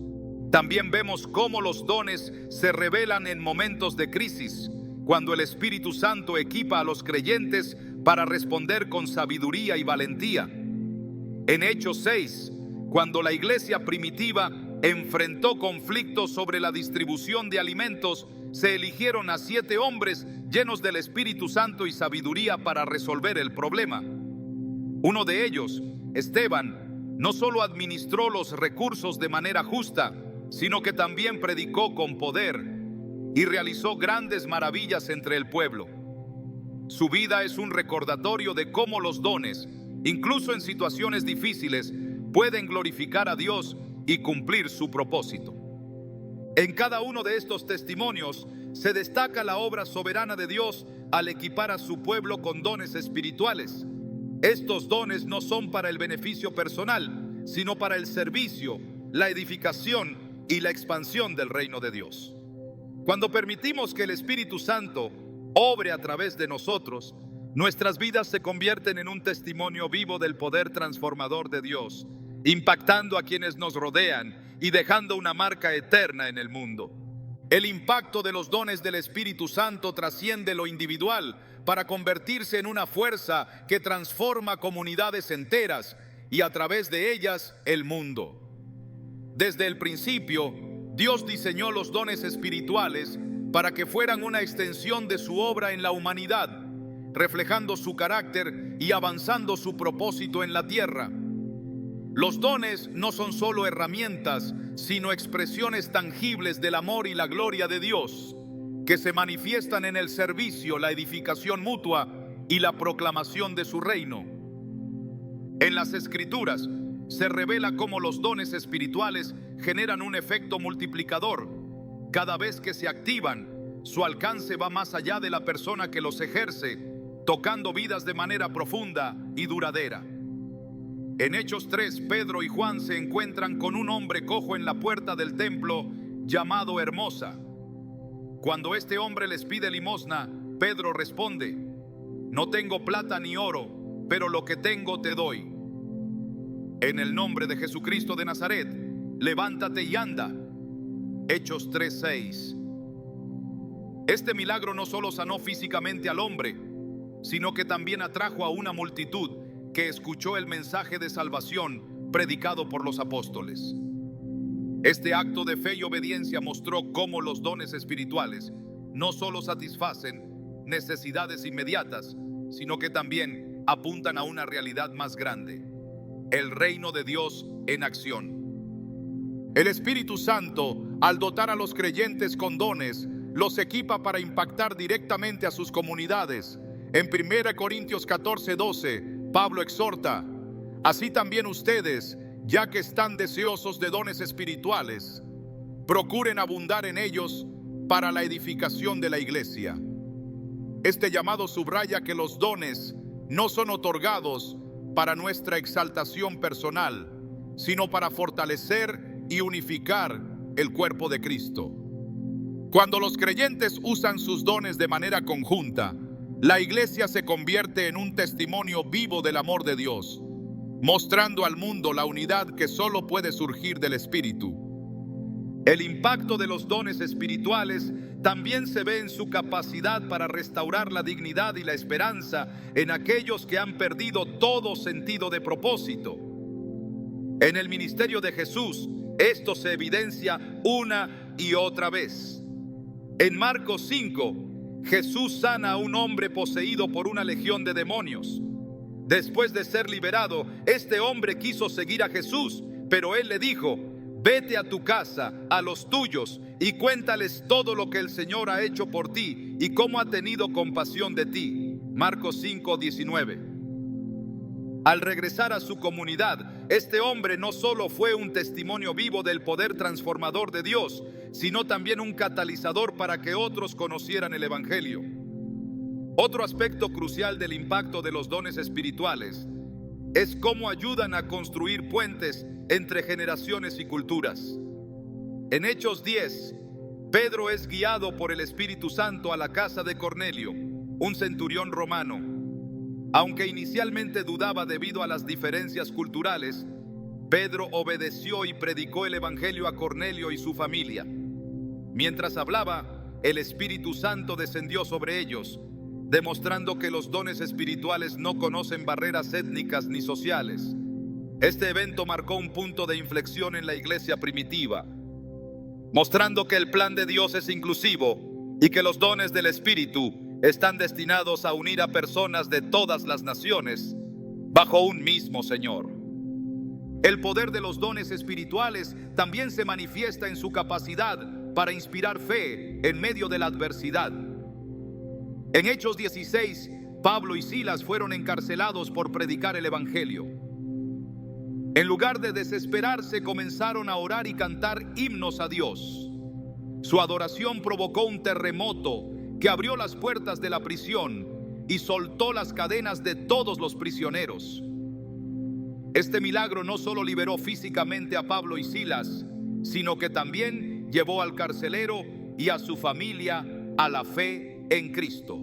También vemos cómo los dones se revelan en momentos de crisis, cuando el Espíritu Santo equipa a los creyentes para responder con sabiduría y valentía. En Hechos 6, cuando la iglesia primitiva enfrentó conflictos sobre la distribución de alimentos, se eligieron a 7 hombres llenos del Espíritu Santo y sabiduría para resolver el problema. Uno de ellos, Esteban, no solo administró los recursos de manera justa, sino que también predicó con poder y realizó grandes maravillas entre el pueblo. Su vida es un recordatorio de cómo los dones, incluso en situaciones difíciles, pueden glorificar a Dios y cumplir su propósito. En cada uno de estos testimonios se destaca la obra soberana de Dios al equipar a su pueblo con dones espirituales. Estos dones no son para el beneficio personal, sino para el servicio, la edificación y la expansión del reino de Dios. Cuando permitimos que el Espíritu Santo obre a través de nosotros, nuestras vidas se convierten en un testimonio vivo del poder transformador de Dios, impactando a quienes nos rodean y dejando una marca eterna en el mundo. El impacto de los dones del Espíritu Santo trasciende lo individual para convertirse en una fuerza que transforma comunidades enteras y a través de ellas el mundo. Desde el principio, Dios diseñó los dones espirituales para que fueran una extensión de su obra en la humanidad, reflejando su carácter y avanzando su propósito en la tierra. Los dones no son solo herramientas, sino expresiones tangibles del amor y la gloria de Dios, que se manifiestan en el servicio, la edificación mutua y la proclamación de su reino. En las Escrituras se revela cómo los dones espirituales generan un efecto multiplicador. Cada vez que se activan, su alcance va más allá de la persona que los ejerce, tocando vidas de manera profunda y duradera. En Hechos 3, Pedro y Juan se encuentran con un hombre cojo en la puerta del templo llamado Hermosa. Cuando este hombre les pide limosna, Pedro responde: no tengo plata ni oro, pero lo que tengo te doy. En el nombre de Jesucristo de Nazaret, levántate y anda. Hechos 3:6. Este milagro no solo sanó físicamente al hombre, sino que también atrajo a una multitud que escuchó el mensaje de salvación predicado por los apóstoles. Este acto de fe y obediencia mostró cómo los dones espirituales no solo satisfacen necesidades inmediatas, sino que también apuntan a una realidad más grande: el reino de Dios en acción. El Espíritu Santo, al dotar a los creyentes con dones, los equipa para impactar directamente a sus comunidades. En 1 Corintios 14:12, Pablo exhorta: así también ustedes, ya que están deseosos de dones espirituales, procuren abundar en ellos para la edificación de la iglesia. Este llamado subraya que los dones no son otorgados para nuestra exaltación personal, sino para fortalecer y unificar el cuerpo de Cristo. Cuando los creyentes usan sus dones de manera conjunta, la iglesia se convierte en un testimonio vivo del amor de Dios, mostrando al mundo la unidad que solo puede surgir del Espíritu. El impacto de los dones espirituales también se ve en su capacidad para restaurar la dignidad y la esperanza en aquellos que han perdido todo sentido de propósito. En el ministerio de Jesús, esto se evidencia una y otra vez. En Marcos 5, Jesús sana a un hombre poseído por una legión de demonios. Después de ser liberado, este hombre quiso seguir a Jesús, pero él le dijo: vete a tu casa, a los tuyos, y cuéntales todo lo que el Señor ha hecho por ti y cómo ha tenido compasión de ti. Marcos 5:19. Al regresar a su comunidad, este hombre no solo fue un testimonio vivo del poder transformador de Dios, sino también un catalizador para que otros conocieran el Evangelio. Otro aspecto crucial del impacto de los dones espirituales es cómo ayudan a construir puentes entre generaciones y culturas. En Hechos 10, Pedro es guiado por el Espíritu Santo a la casa de Cornelio, un centurión romano. Aunque inicialmente dudaba debido a las diferencias culturales, Pedro obedeció y predicó el Evangelio a Cornelio y su familia. Mientras hablaba, el Espíritu Santo descendió sobre ellos, demostrando que los dones espirituales no conocen barreras étnicas ni sociales. Este evento marcó un punto de inflexión en la iglesia primitiva, mostrando que el plan de Dios es inclusivo y que los dones del Espíritu están destinados a unir a personas de todas las naciones bajo un mismo Señor. El poder de los dones espirituales también se manifiesta en su capacidad para inspirar fe en medio de la adversidad. En Hechos 16, Pablo y Silas fueron encarcelados por predicar el Evangelio. En lugar de desesperarse, comenzaron a orar y cantar himnos a Dios. Su adoración provocó un terremoto que abrió las puertas de la prisión y soltó las cadenas de todos los prisioneros. Este milagro no solo liberó físicamente a Pablo y Silas, sino que también llevó al carcelero y a su familia a la fe en Cristo.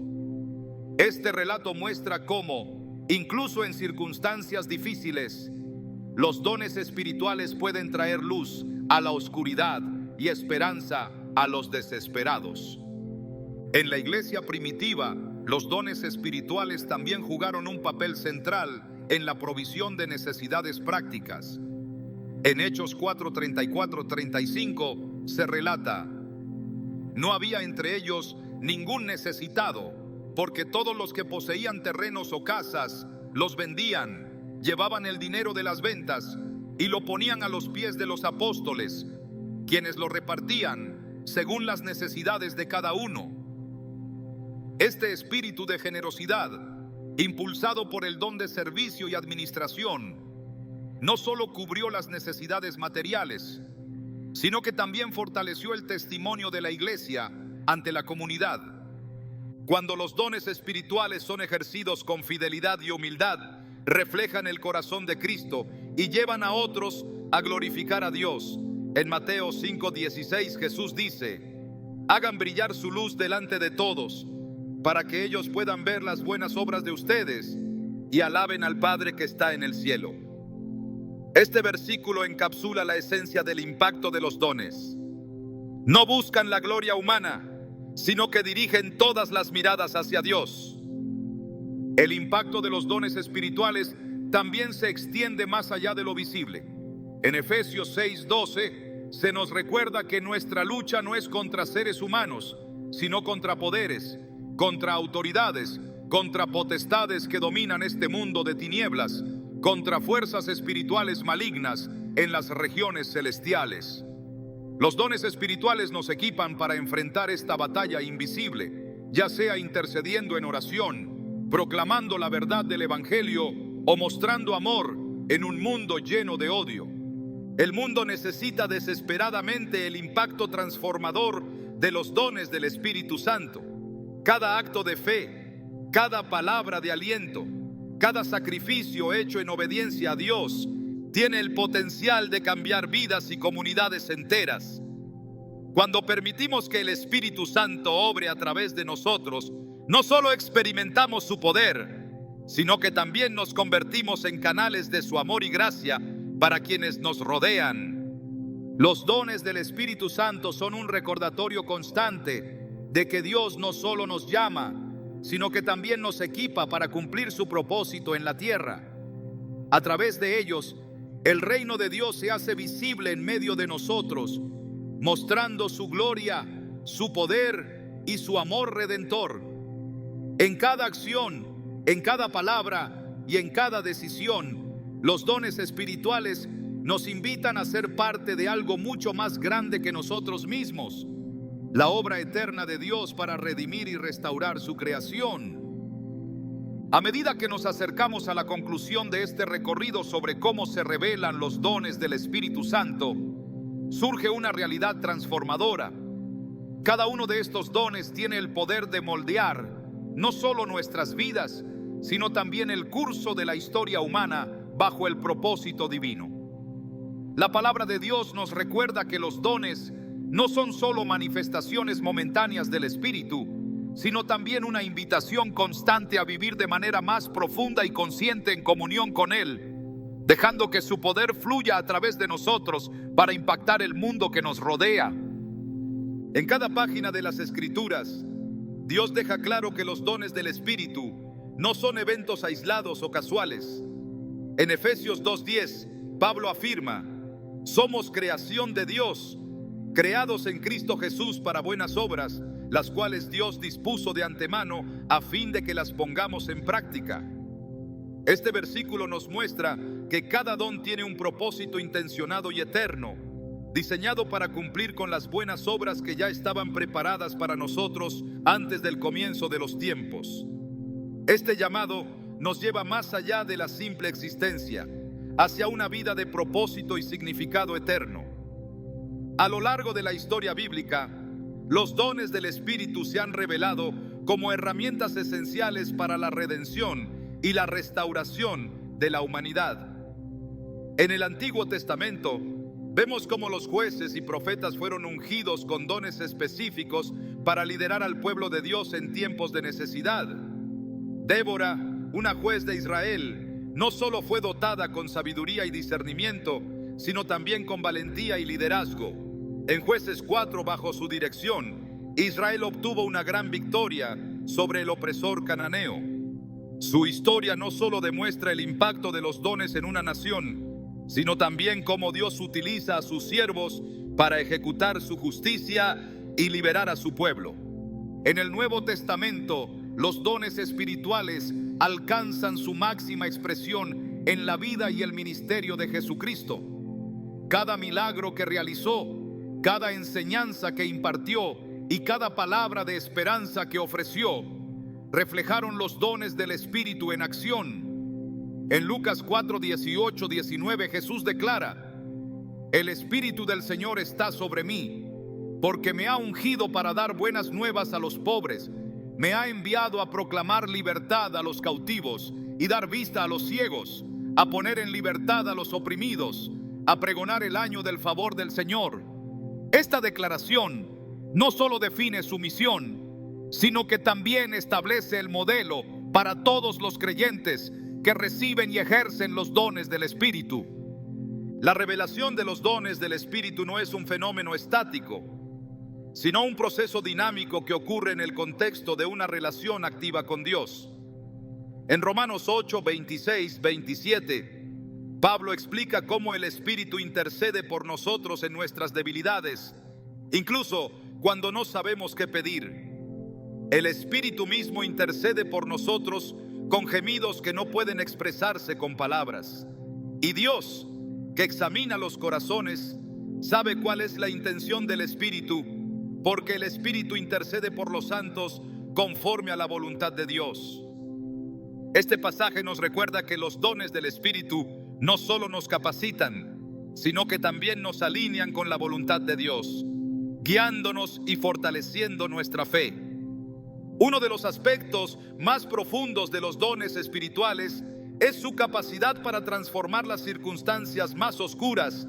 Este relato muestra cómo, incluso en circunstancias difíciles, los dones espirituales pueden traer luz a la oscuridad y esperanza a los desesperados. En la iglesia primitiva, los dones espirituales también jugaron un papel central en la provisión de necesidades prácticas. En Hechos 4:34-35 se relata: no había entre ellos ningún necesitado, porque todos los que poseían terrenos o casas los vendían, llevaban el dinero de las ventas y lo ponían a los pies de los apóstoles, quienes lo repartían según las necesidades de cada uno. Este espíritu de generosidad, impulsado por el don de servicio y administración, no solo cubrió las necesidades materiales, sino que también fortaleció el testimonio de la iglesia ante la comunidad. Cuando los dones espirituales son ejercidos con fidelidad y humildad, reflejan el corazón de Cristo y llevan a otros a glorificar a Dios. En Mateo 5:16 Jesús dice: hagan brillar su luz delante de todos, para que ellos puedan ver las buenas obras de ustedes y alaben al Padre que está en el cielo. Este versículo encapsula la esencia del impacto de los dones. No buscan la gloria humana, sino que dirigen todas las miradas hacia Dios. El impacto de los dones espirituales también se extiende más allá de lo visible. En Efesios 6:12 se nos recuerda que nuestra lucha no es contra seres humanos, sino contra poderes, contra autoridades, contra potestades que dominan este mundo de tinieblas, contra fuerzas espirituales malignas en las regiones celestiales. Los dones espirituales nos equipan para enfrentar esta batalla invisible, ya sea intercediendo en oración, proclamando la verdad del Evangelio o mostrando amor en un mundo lleno de odio. El mundo necesita desesperadamente el impacto transformador de los dones del Espíritu Santo. Cada acto de fe, cada palabra de aliento, cada sacrificio hecho en obediencia a Dios tiene el potencial de cambiar vidas y comunidades enteras. Cuando permitimos que el Espíritu Santo obre a través de nosotros, no solo experimentamos su poder, sino que también nos convertimos en canales de su amor y gracia para quienes nos rodean. Los dones del Espíritu Santo son un recordatorio constante de que Dios no solo nos llama, sino que también nos equipa para cumplir su propósito en la tierra. A través de ellos, el reino de Dios se hace visible en medio de nosotros, mostrando su gloria, su poder y su amor redentor. En cada acción, en cada palabra y en cada decisión, los dones espirituales nos invitan a ser parte de algo mucho más grande que nosotros mismos: la obra eterna de Dios para redimir y restaurar su creación. A medida que nos acercamos a la conclusión de este recorrido sobre cómo se revelan los dones del Espíritu Santo, surge una realidad transformadora. Cada uno de estos dones tiene el poder de moldear no solo nuestras vidas, sino también el curso de la historia humana bajo el propósito divino. La palabra de Dios nos recuerda que los dones no son solo manifestaciones momentáneas del Espíritu, sino también una invitación constante a vivir de manera más profunda y consciente en comunión con Él, dejando que su poder fluya a través de nosotros para impactar el mundo que nos rodea. En cada página de las Escrituras, Dios deja claro que los dones del Espíritu no son eventos aislados o casuales. En Efesios 2:10, Pablo afirma: somos creación de Dios, creados en Cristo Jesús para buenas obras, las cuales Dios dispuso de antemano a fin de que las pongamos en práctica. Este versículo nos muestra que cada don tiene un propósito intencionado y eterno, diseñado para cumplir con las buenas obras que ya estaban preparadas para nosotros antes del comienzo de los tiempos. Este llamado nos lleva más allá de la simple existencia, hacia una vida de propósito y significado eterno. A lo largo de la historia bíblica, los dones del Espíritu se han revelado como herramientas esenciales para la redención y la restauración de la humanidad. En el Antiguo Testamento, Vemos cómo los jueces y profetas fueron ungidos con dones específicos para liderar al pueblo de Dios en tiempos de necesidad. Débora, una juez de Israel, no solo fue dotada con sabiduría y discernimiento, sino también con valentía y liderazgo. En Jueces 4, bajo su dirección, Israel obtuvo una gran victoria sobre el opresor cananeo. Su historia no solo demuestra el impacto de los dones en una nación, sino también cómo Dios utiliza a sus siervos para ejecutar su justicia y liberar a su pueblo. En el Nuevo Testamento, los dones espirituales alcanzan su máxima expresión en la vida y el ministerio de Jesucristo. Cada milagro que realizó, cada enseñanza que impartió y cada palabra de esperanza que ofreció, reflejaron los dones del Espíritu en acción. En Lucas 4, 18, 19, Jesús declara: el Espíritu del Señor está sobre mí, porque me ha ungido para dar buenas nuevas a los pobres, me ha enviado a proclamar libertad a los cautivos y dar vista a los ciegos, a poner en libertad a los oprimidos, a pregonar el año del favor del Señor. Esta declaración no solo define su misión, sino que también establece el modelo para todos los creyentes que reciben y ejercen los dones del Espíritu. La revelación de los dones del Espíritu no es un fenómeno estático, sino un proceso dinámico que ocurre en el contexto de una relación activa con Dios. En Romanos 8, 26, 27, Pablo explica cómo el Espíritu intercede por nosotros en nuestras debilidades, incluso cuando no sabemos qué pedir. El Espíritu mismo intercede por nosotros con gemidos que no pueden expresarse con palabras. Y Dios, que examina los corazones, sabe cuál es la intención del Espíritu, porque el Espíritu intercede por los santos conforme a la voluntad de Dios. Este pasaje nos recuerda que los dones del Espíritu no solo nos capacitan, sino que también nos alinean con la voluntad de Dios, guiándonos y fortaleciendo nuestra fe. Uno de los aspectos más profundos de los dones espirituales es su capacidad para transformar las circunstancias más oscuras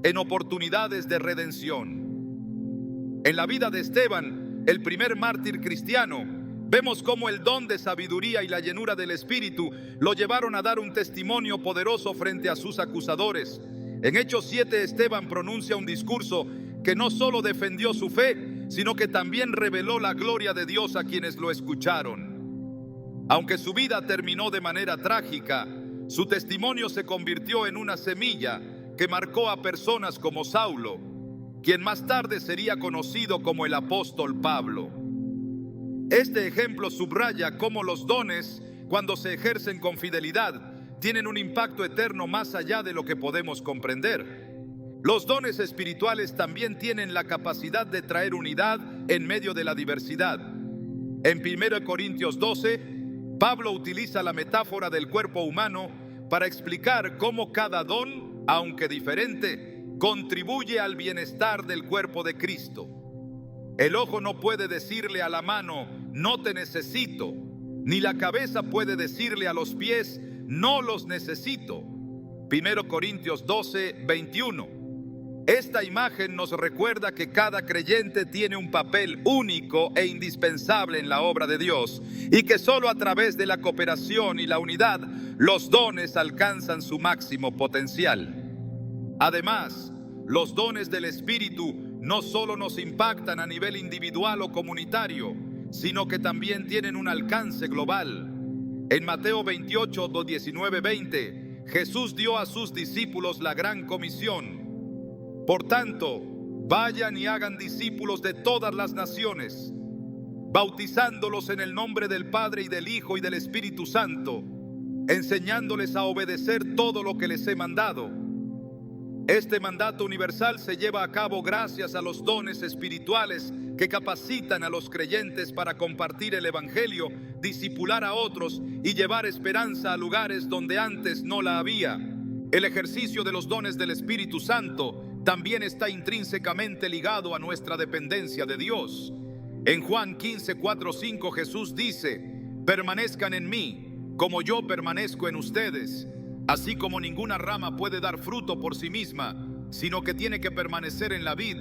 en oportunidades de redención. En la vida de Esteban, el primer mártir cristiano, vemos cómo el don de sabiduría y la llenura del Espíritu lo llevaron a dar un testimonio poderoso frente a sus acusadores. En Hechos 7, Esteban pronuncia un discurso que no solo defendió su fe, sino que también reveló la gloria de Dios a quienes lo escucharon. Aunque su vida terminó de manera trágica, su testimonio se convirtió en una semilla que marcó a personas como Saulo, quien más tarde sería conocido como el apóstol Pablo. Este ejemplo subraya cómo los dones, cuando se ejercen con fidelidad, tienen un impacto eterno más allá de lo que podemos comprender. Los dones espirituales también tienen la capacidad de traer unidad en medio de la diversidad. En 1 Corintios 12, Pablo utiliza la metáfora del cuerpo humano para explicar cómo cada don, aunque diferente, contribuye al bienestar del cuerpo de Cristo. El ojo no puede decirle a la mano, no te necesito, ni la cabeza puede decirle a los pies, no los necesito. 1 Corintios 12, 21. Esta imagen nos recuerda que cada creyente tiene un papel único e indispensable en la obra de Dios y que solo a través de la cooperación y la unidad los dones alcanzan su máximo potencial. Además, los dones del Espíritu no solo nos impactan a nivel individual o comunitario, sino que también tienen un alcance global. En Mateo 28, 19, 20, Jesús dio a sus discípulos la gran comisión. Por tanto, vayan y hagan discípulos de todas las naciones, bautizándolos en el nombre del Padre y del Hijo y del Espíritu Santo, enseñándoles a obedecer todo lo que les he mandado. Este mandato universal se lleva a cabo gracias a los dones espirituales que capacitan a los creyentes para compartir el Evangelio, discipular a otros y llevar esperanza a lugares donde antes no la había. El ejercicio de los dones del Espíritu Santo también está intrínsecamente ligado a nuestra dependencia de Dios. En Juan 15, 4, 5 Jesús dice: permanezcan en mí, como yo permanezco en ustedes. Así como ninguna rama puede dar fruto por sí misma, sino que tiene que permanecer en la vid,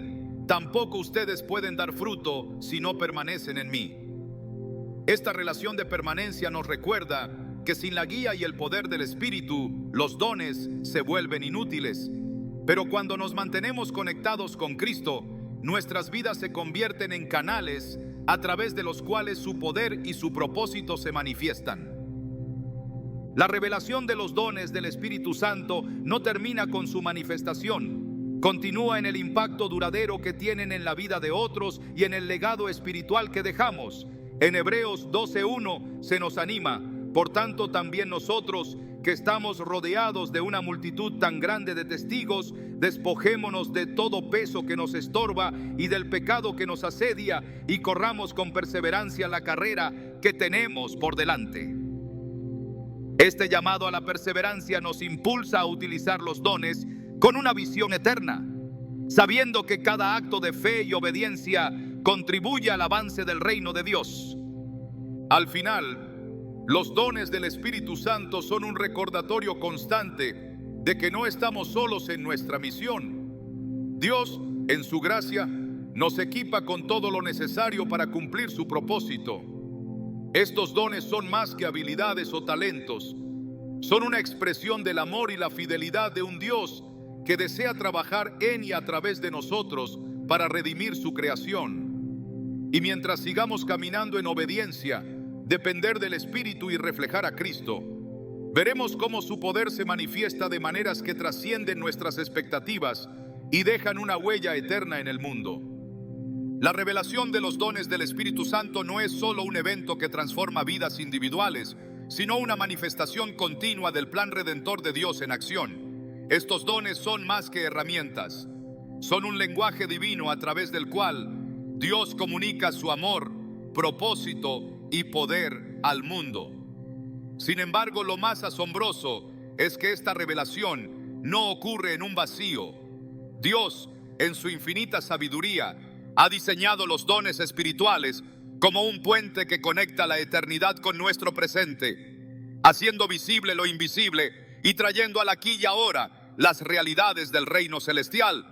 tampoco ustedes pueden dar fruto si no permanecen en mí. Esta relación de permanencia nos recuerda que sin la guía y el poder del Espíritu, los dones se vuelven inútiles. Pero cuando nos mantenemos conectados con Cristo, nuestras vidas se convierten en canales a través de los cuales su poder y su propósito se manifiestan. La revelación de los dones del Espíritu Santo no termina con su manifestación. Continúa en el impacto duradero que tienen en la vida de otros y en el legado espiritual que dejamos. En Hebreos 12:1 se nos anima: por tanto, también nosotros, que estamos rodeados de una multitud tan grande de testigos, despojémonos de todo peso que nos estorba y del pecado que nos asedia, y corramos con perseverancia la carrera que tenemos por delante. Este llamado a la perseverancia nos impulsa a utilizar los dones con una visión eterna, sabiendo que cada acto de fe y obediencia contribuye al avance del reino de Dios. Al final, los dones del Espíritu Santo son un recordatorio constante de que no estamos solos en nuestra misión. Dios, en su gracia, nos equipa con todo lo necesario para cumplir su propósito. Estos dones son más que habilidades o talentos. Son una expresión del amor y la fidelidad de un Dios que desea trabajar en y a través de nosotros para redimir su creación. Y mientras sigamos caminando en obediencia, depender del Espíritu y reflejar a Cristo, veremos cómo su poder se manifiesta de maneras que trascienden nuestras expectativas y dejan una huella eterna en el mundo. La revelación de los dones del Espíritu Santo no es solo un evento que transforma vidas individuales, sino una manifestación continua del plan redentor de Dios en acción. Estos dones son más que herramientas. Son un lenguaje divino a través del cual Dios comunica su amor, propósito y poder al mundo. Sin embargo, lo más asombroso es que esta revelación no ocurre en un vacío. Dios, en su infinita sabiduría, ha diseñado los dones espirituales como un puente que conecta la eternidad con nuestro presente, haciendo visible lo invisible y trayendo al aquí y ahora las realidades del reino celestial.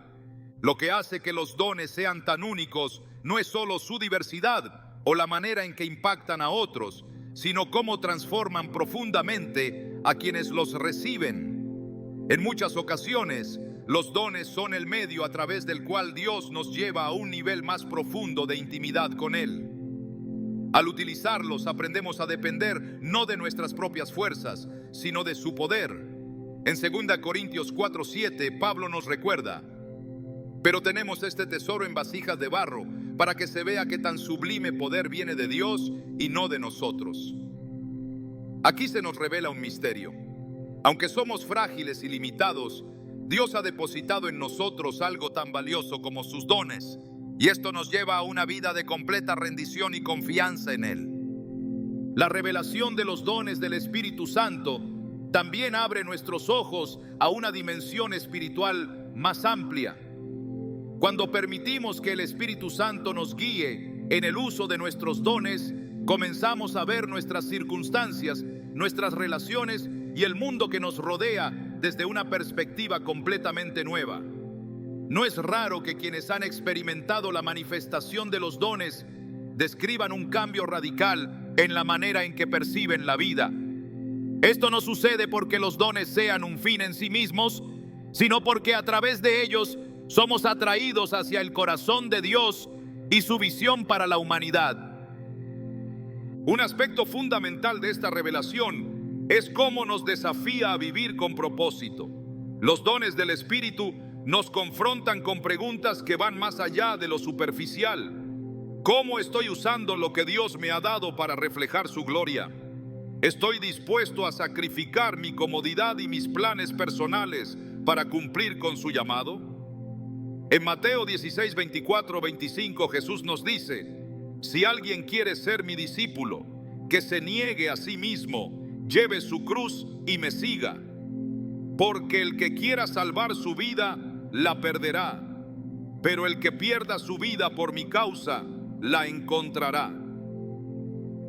Lo que hace que los dones sean tan únicos no es solo su diversidad o la manera en que impactan a otros, sino cómo transforman profundamente a quienes los reciben. En muchas ocasiones, los dones son el medio a través del cual Dios nos lleva a un nivel más profundo de intimidad con Él. Al utilizarlos, aprendemos a depender no de nuestras propias fuerzas, sino de su poder. En 2 Corintios 4:7, Pablo nos recuerda: pero tenemos este tesoro en vasijas de barro, para que se vea que tan sublime poder viene de Dios y no de nosotros. Aquí se nos revela un misterio. Aunque somos frágiles y limitados, Dios ha depositado en nosotros algo tan valioso como sus dones, y esto nos lleva a una vida de completa rendición y confianza en Él. La revelación de los dones del Espíritu Santo también abre nuestros ojos a una dimensión espiritual más amplia. Cuando permitimos que el Espíritu Santo nos guíe en el uso de nuestros dones, comenzamos a ver nuestras circunstancias, nuestras relaciones y el mundo que nos rodea desde una perspectiva completamente nueva. No es raro que quienes han experimentado la manifestación de los dones describan un cambio radical en la manera en que perciben la vida. Esto no sucede porque los dones sean un fin en sí mismos, sino porque a través de ellos somos atraídos hacia el corazón de Dios y su visión para la humanidad. Un aspecto fundamental de esta revelación es cómo nos desafía a vivir con propósito. Los dones del Espíritu nos confrontan con preguntas que van más allá de lo superficial. ¿Cómo estoy usando lo que Dios me ha dado para reflejar su gloria? ¿Estoy dispuesto a sacrificar mi comodidad y mis planes personales para cumplir con su llamado? En Mateo 16, 24, 25, Jesús nos dice: si alguien quiere ser mi discípulo, que se niegue a sí mismo, lleve su cruz y me siga. Porque el que quiera salvar su vida, la perderá. Pero el que pierda su vida por mi causa, la encontrará.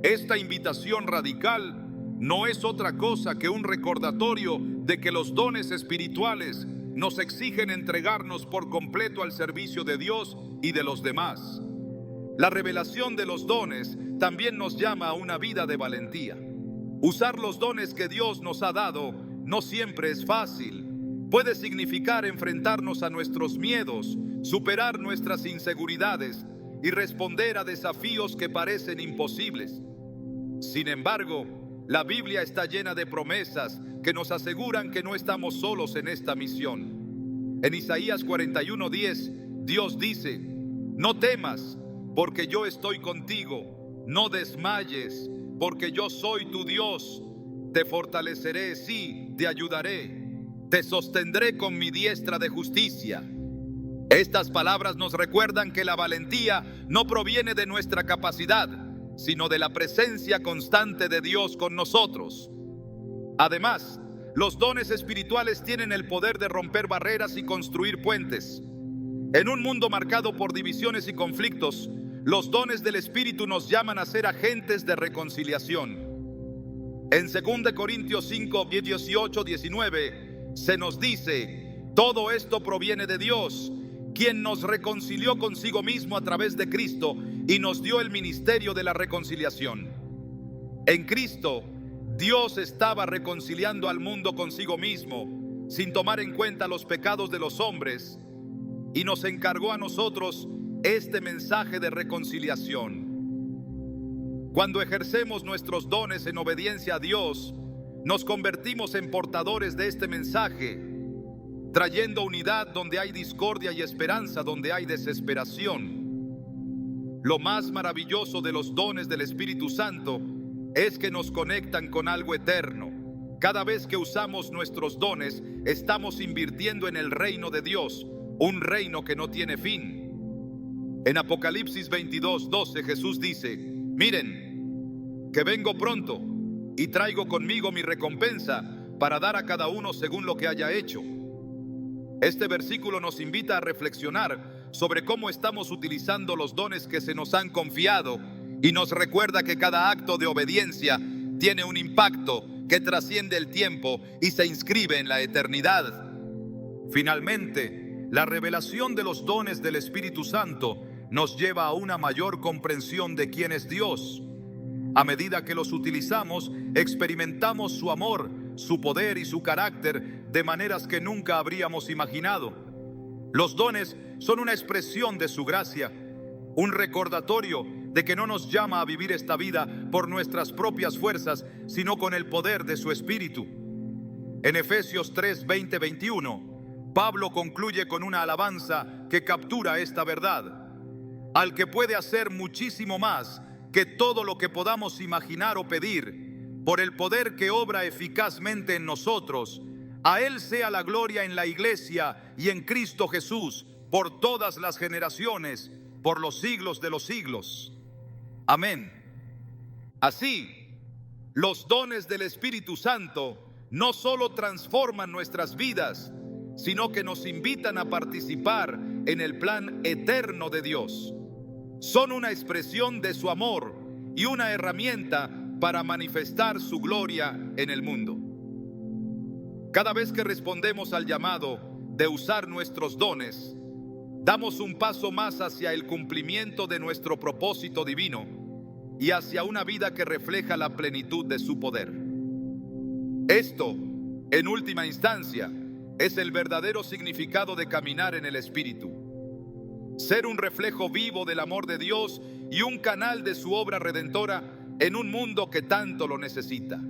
Esta invitación radical no es otra cosa que un recordatorio de que los dones espirituales nos exigen entregarnos por completo al servicio de Dios y de los demás. La revelación de los dones también nos llama a una vida de valentía. Usar los dones que Dios nos ha dado no siempre es fácil. Puede significar enfrentarnos a nuestros miedos, superar nuestras inseguridades y responder a desafíos que parecen imposibles. Sin embargo, la Biblia está llena de promesas que nos aseguran que no estamos solos en esta misión. En Isaías 41:10, Dios dice: no temas, porque yo estoy contigo. No desmayes, porque yo soy tu Dios. Te fortaleceré, sí, te ayudaré. Te sostendré con mi diestra de justicia. Estas palabras nos recuerdan que la valentía no proviene de nuestra capacidad, sino de la presencia constante de Dios con nosotros. Además, los dones espirituales tienen el poder de romper barreras y construir puentes. En un mundo marcado por divisiones y conflictos, los dones del Espíritu nos llaman a ser agentes de reconciliación. En 2 Corintios 5, 18, 19, se nos dice: todo esto proviene de Dios, quien nos reconcilió consigo mismo a través de Cristo y nos dio el ministerio de la reconciliación. En Cristo, Dios estaba reconciliando al mundo consigo mismo, sin tomar en cuenta los pecados de los hombres, y nos encargó a nosotros este mensaje de reconciliación. Cuando ejercemos nuestros dones en obediencia a Dios, nos convertimos en portadores de este mensaje, trayendo unidad donde hay discordia y esperanza donde hay desesperación. Lo más maravilloso de los dones del Espíritu Santo es que nos conectan con algo eterno. Cada vez que usamos nuestros dones, estamos invirtiendo en el reino de Dios, un reino que no tiene fin. En Apocalipsis 22:12 Jesús dice: miren, que vengo pronto y traigo conmigo mi recompensa para dar a cada uno según lo que haya hecho. Este versículo nos invita a reflexionar sobre cómo estamos utilizando los dones que se nos han confiado y nos recuerda que cada acto de obediencia tiene un impacto que trasciende el tiempo y se inscribe en la eternidad. Finalmente, la revelación de los dones del Espíritu Santo nos lleva a una mayor comprensión de quién es Dios. A medida que los utilizamos, experimentamos su amor, su poder y su carácter de maneras que nunca habríamos imaginado. Los dones son una expresión de su gracia, un recordatorio de que no nos llama a vivir esta vida por nuestras propias fuerzas, sino con el poder de su Espíritu. En Efesios 3, 20, 21, Pablo concluye con una alabanza que captura esta verdad: al que puede hacer muchísimo más que todo lo que podamos imaginar o pedir, por el poder que obra eficazmente en nosotros, a Él sea la gloria en la iglesia y en Cristo Jesús, por todas las generaciones, por los siglos de los siglos. Amén. Así, los dones del Espíritu Santo no solo transforman nuestras vidas, sino que nos invitan a participar en el plan eterno de Dios. Son una expresión de su amor y una herramienta para manifestar su gloria en el mundo. Cada vez que respondemos al llamado de usar nuestros dones, damos un paso más hacia el cumplimiento de nuestro propósito divino y hacia una vida que refleja la plenitud de su poder. Esto, en última instancia, es el verdadero significado de caminar en el Espíritu. Ser un reflejo vivo del amor de Dios y un canal de su obra redentora en un mundo que tanto lo necesita.